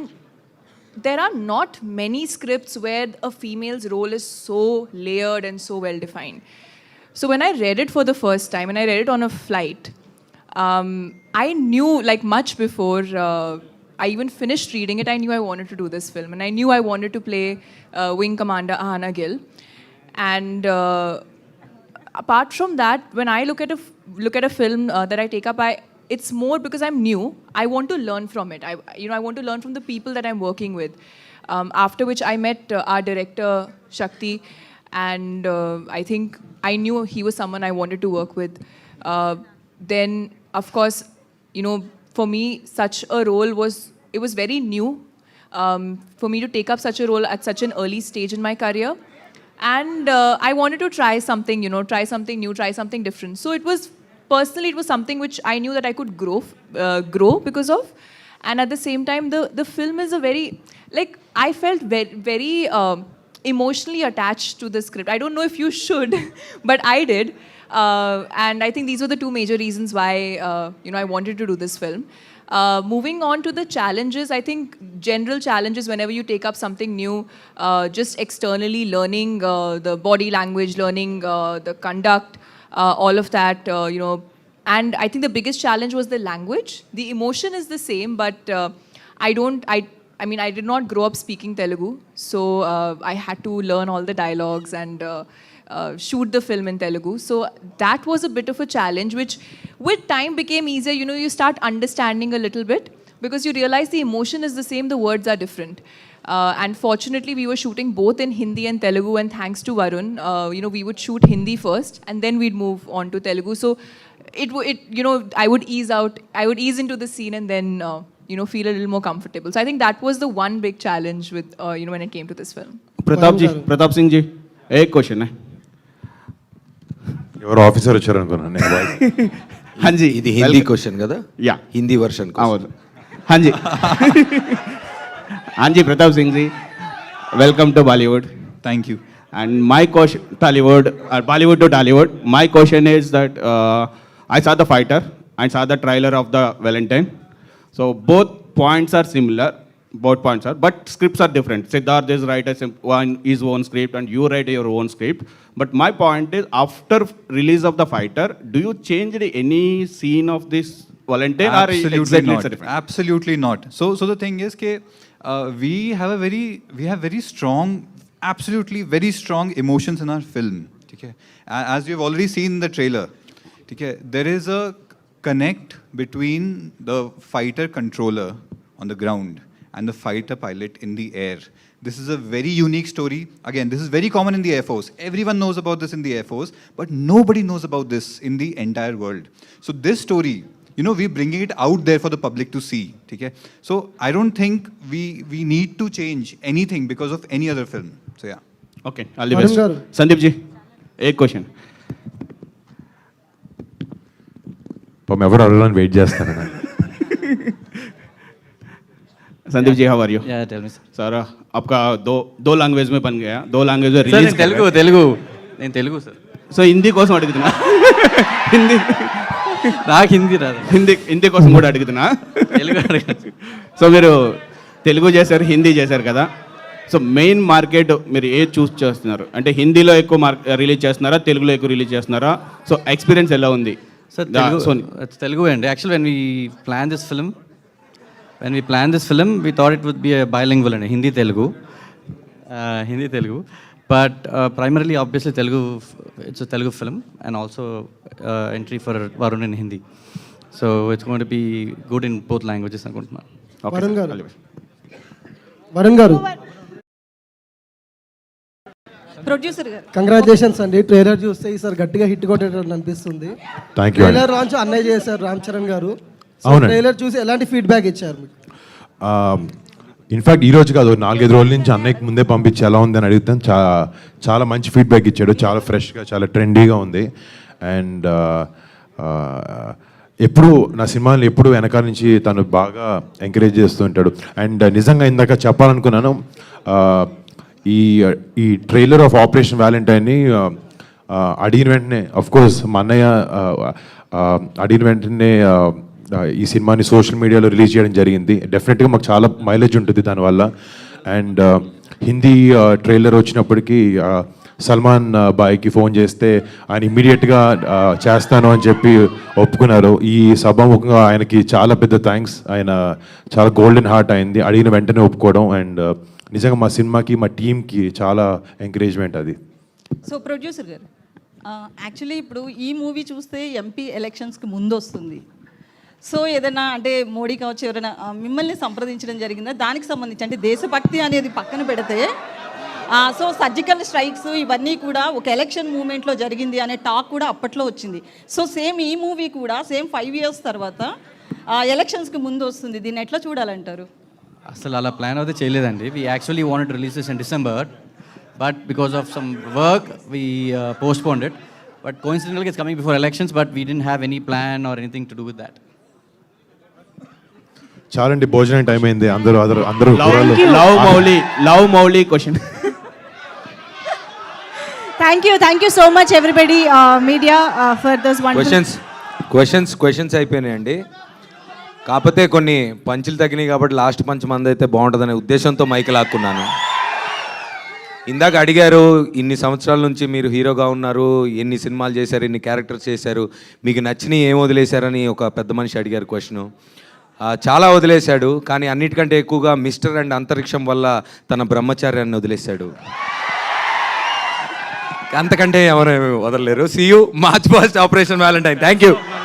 there are not many scripts where a female's role is so layered and so well-defined. So when I read it for the first time, and I read it on a flight, I knew, like much before I even finished reading it, I knew I wanted to do this film. And I knew I wanted to play Wing Commander Ahana Gill. And apart from that, when I look at a film that I take up, it's more because I'm new. I want to learn from it. I want to learn from the people that I'm working with. After which I met our director Shakti, and I think I knew he was someone I wanted to work with. Then, of course, for me, such a role was very new for me to take up such a role at such an early stage in my career. And I wanted to try something, try something new, try something different. So personally, it was something which I knew that I could grow because of. And at the same time, the film is a very, I felt very, very emotionally attached to the script. I don't know if you should, but I did. And I think these were the two major reasons why, I wanted to do this film. Moving on to the challenges, I think general challenges whenever you take up something new, just externally learning the body language, learning the conduct, all of that, and I think the biggest challenge was the language. The emotion is the same, but I did not grow up speaking Telugu, so I had to learn all the dialogues and shoot the film in Telugu. So that was a bit of a challenge, which with time became easier. You start understanding a little bit because you realize the emotion is the same, the words are different. And fortunately, we were shooting both in Hindi and Telugu, and thanks to Varun, we would shoot Hindi first, and then we'd move on to Telugu. So I would ease into the scene and then feel a little more comfortable. So I think that was the one big challenge with, when it came to this film. Pratap Singh ji एक question है. ఎవరు officer వచ్చారు అనుకున్నాను నేను voice. हाँ जी, ఇది Hindi question కదా? Yeah, Hindi version. हाँ जी. हाँ जी, प्रताप सिंह जी, welcome to Bollywood. Thank you. And my question, Bollywood to Tollywood. My question is that I saw the fighter, I saw the trailer of the Valentine. So both points are similar, but scripts are different. Siddharth is write his own script, and you write your own script. But my point is, after release of the fighter, do you change any scene of this Valentine, or exactly it's different? Absolutely not. So the thing is that we have very strong, absolutely very strong emotions in our film. Okay? As you have already seen in the trailer, okay, there is a connect between the fighter controller on the ground and the fighter pilot in the air. This is a very unique story. Again, this is very common in the Air Force. Everyone knows about this in the Air Force, but nobody knows about this in the entire world. So this story, we're bringing it out there for the public to see. Okay? So I don't think we need to change anything because of any other film. So yeah. Okay, all the best. Sandeep ji, एक question. పాపం ఎవరు అడగాలని wait చేస్తాను. Sandeep ji, how are you? Yeah, tell me, sir. Sir, आपका दो language में बन गया, 2 लैंग्वेज में रिलीज. నేను తెలుగు సార్. సో హిందీ కోసం అడుగుతున్నా. నాకు హిందీ రాదు. హిందీ కోసం కూడా అడుగుతున్నా. తెలుగు అడగచ్చు. సో మీరు తెలుగు చేశారు, హిందీ చేశారు కదా. సో మెయిన్ మార్కెట్ మీరు ఏ చూస్ చేస్తున్నారు? అంటే హిందీలో ఎక్కువ రిలీజ్ చేస్తున్నారా, తెలుగులో ఎక్కువ రిలీజ్ చేస్తున్నారా? సో ఎక్స్పీరియన్స్ ఎలా ఉంది? సార్ తెలుగు అండి. Actual when we plan this film we thought it would be a bilingual and Hindi Telugu, but primarily obviously Telugu, it's a Telugu film, and also entry for Varun in Hindi, so it's going to be good in both languages అనుకుంటున్నాను. వరుణ్ గారు producer గారు congratulations అండి. Trailer చూస్తే ఈసారి గట్టిగా hit కొట్టేటట్టు అనిపిస్తుంది. Trailer launch అన్నయ్య చేశారు రామ్ చరణ్ గారు. అవునండి. ట్రైలర్ చూసి ఎలాంటి ఫీడ్బ్యాక్ ఇచ్చారు మీకు? ఇన్ఫ్యాక్ట్ ఈ రోజు కాదు, 4-5 రోజుల నుంచి అన్నయ్యకి ముందే పంపించి ఎలా ఉంది అని అడుగుతాను. చాలా మంచి ఫీడ్బ్యాక్ ఇచ్చాడు. చాలా ఫ్రెష్గా, చాలా ట్రెండీగా ఉంది. అండ్ ఎప్పుడు నా సినిమాని ఎప్పుడు వెనకాల నుంచి తను బాగా ఎంకరేజ్ చేస్తూ ఉంటాడు. అండ్ నిజంగా ఇందాక చెప్పాలనుకున్నాను, ఈ ట్రైలర్ ఆఫ్ ఆపరేషన్ వ్యాలంటైన్ని అడిగిన వెంటనే, అఫ్ కోర్స్ మా అన్నయ్య అడిగిన వెంటనే ఈ సినిమాని సోషల్ మీడియాలో రిలీజ్ చేయడం జరిగింది. డెఫినెట్గా మాకు చాలా మైలేజ్ ఉంటుంది దానివల్ల. అండ్ హిందీ ట్రైలర్ వచ్చినప్పటికీ సల్మాన్ బాయ్కి ఫోన్ చేస్తే ఆయన ఇమ్మీడియట్గా చేస్తాను అని చెప్పి ఒప్పుకున్నారు. ఈ సభాముఖంగా ఆయనకి చాలా పెద్ద థ్యాంక్స్. ఆయన చాలా గోల్డెన్ హార్ట్ అయింది అడిగిన వెంటనే ఒప్పుకోవడం. అండ్ నిజంగా మా సినిమాకి, మా టీంకి చాలా ఎంకరేజ్మెంట్ అది. సో ప్రొడ్యూసర్ గారు, యాక్చువల్లీ ఇప్పుడు ఈ మూవీ చూస్తే ఎంపీ ఎలక్షన్స్కి ముందు వస్తుంది. సో ఏదైనా అంటే మోడీ కావచ్చు, ఎవరైనా మిమ్మల్ని సంప్రదించడం జరిగిందా దానికి సంబంధించి? అంటే దేశభక్తి అనేది పక్కన పెడితే, సో సర్జికల్ స్ట్రైక్స్ ఇవన్నీ కూడా ఒక ఎలక్షన్ మూమెంట్లో జరిగింది అనే టాక్ కూడా అప్పట్లో వచ్చింది. సో సేమ్ ఈ మూవీ కూడా సేమ్ 5 years తర్వాత ఎలక్షన్స్కి ముందు వస్తుంది. దీన్ని ఎట్లా చూడాలంటారు? అసలు అలా ప్లాన్ అయితే చేయలేదండి. We actually wanted release this in December, but because of some work we postponed it. But కోఇన్సిడెంటల్గా it's coming before elections, but we didn't have any plan or anything to do with that. చాలండి, భోజనం time అయింది. అందరూ love Mouli question. Thank you so much everybody, media, for those wonderful questions అయిపోయినాయండి. కాకపోతే కొన్ని పంచులు తగ్గినాయి కాబట్టి లాస్ట్ పంచ్ మంది అయితే బాగుంటుందనే ఉద్దేశంతో మైక్ లాక్కున్నాను. ఇందాక అడిగారు, ఇన్ని సంవత్సరాల నుంచి మీరు హీరోగా ఉన్నారు, ఎన్ని సినిమాలు చేశారు, ఎన్ని క్యారెక్టర్స్ చేశారు, మీకు నచ్చినవి ఏం వదిలేశారని ఒక పెద్ద మనిషి అడిగారు క్వశ్చను. చాలా వదిలేశాడు, కానీ అన్నిటికంటే ఎక్కువగా మిస్టర్ అండ్ అంతరిక్షం వల్ల తన బ్రహ్మచార్యాన్ని వదిలేశాడు. అంతకంటే ఎవరు వదలలేరు. See you March first operation Valentine. Thank you.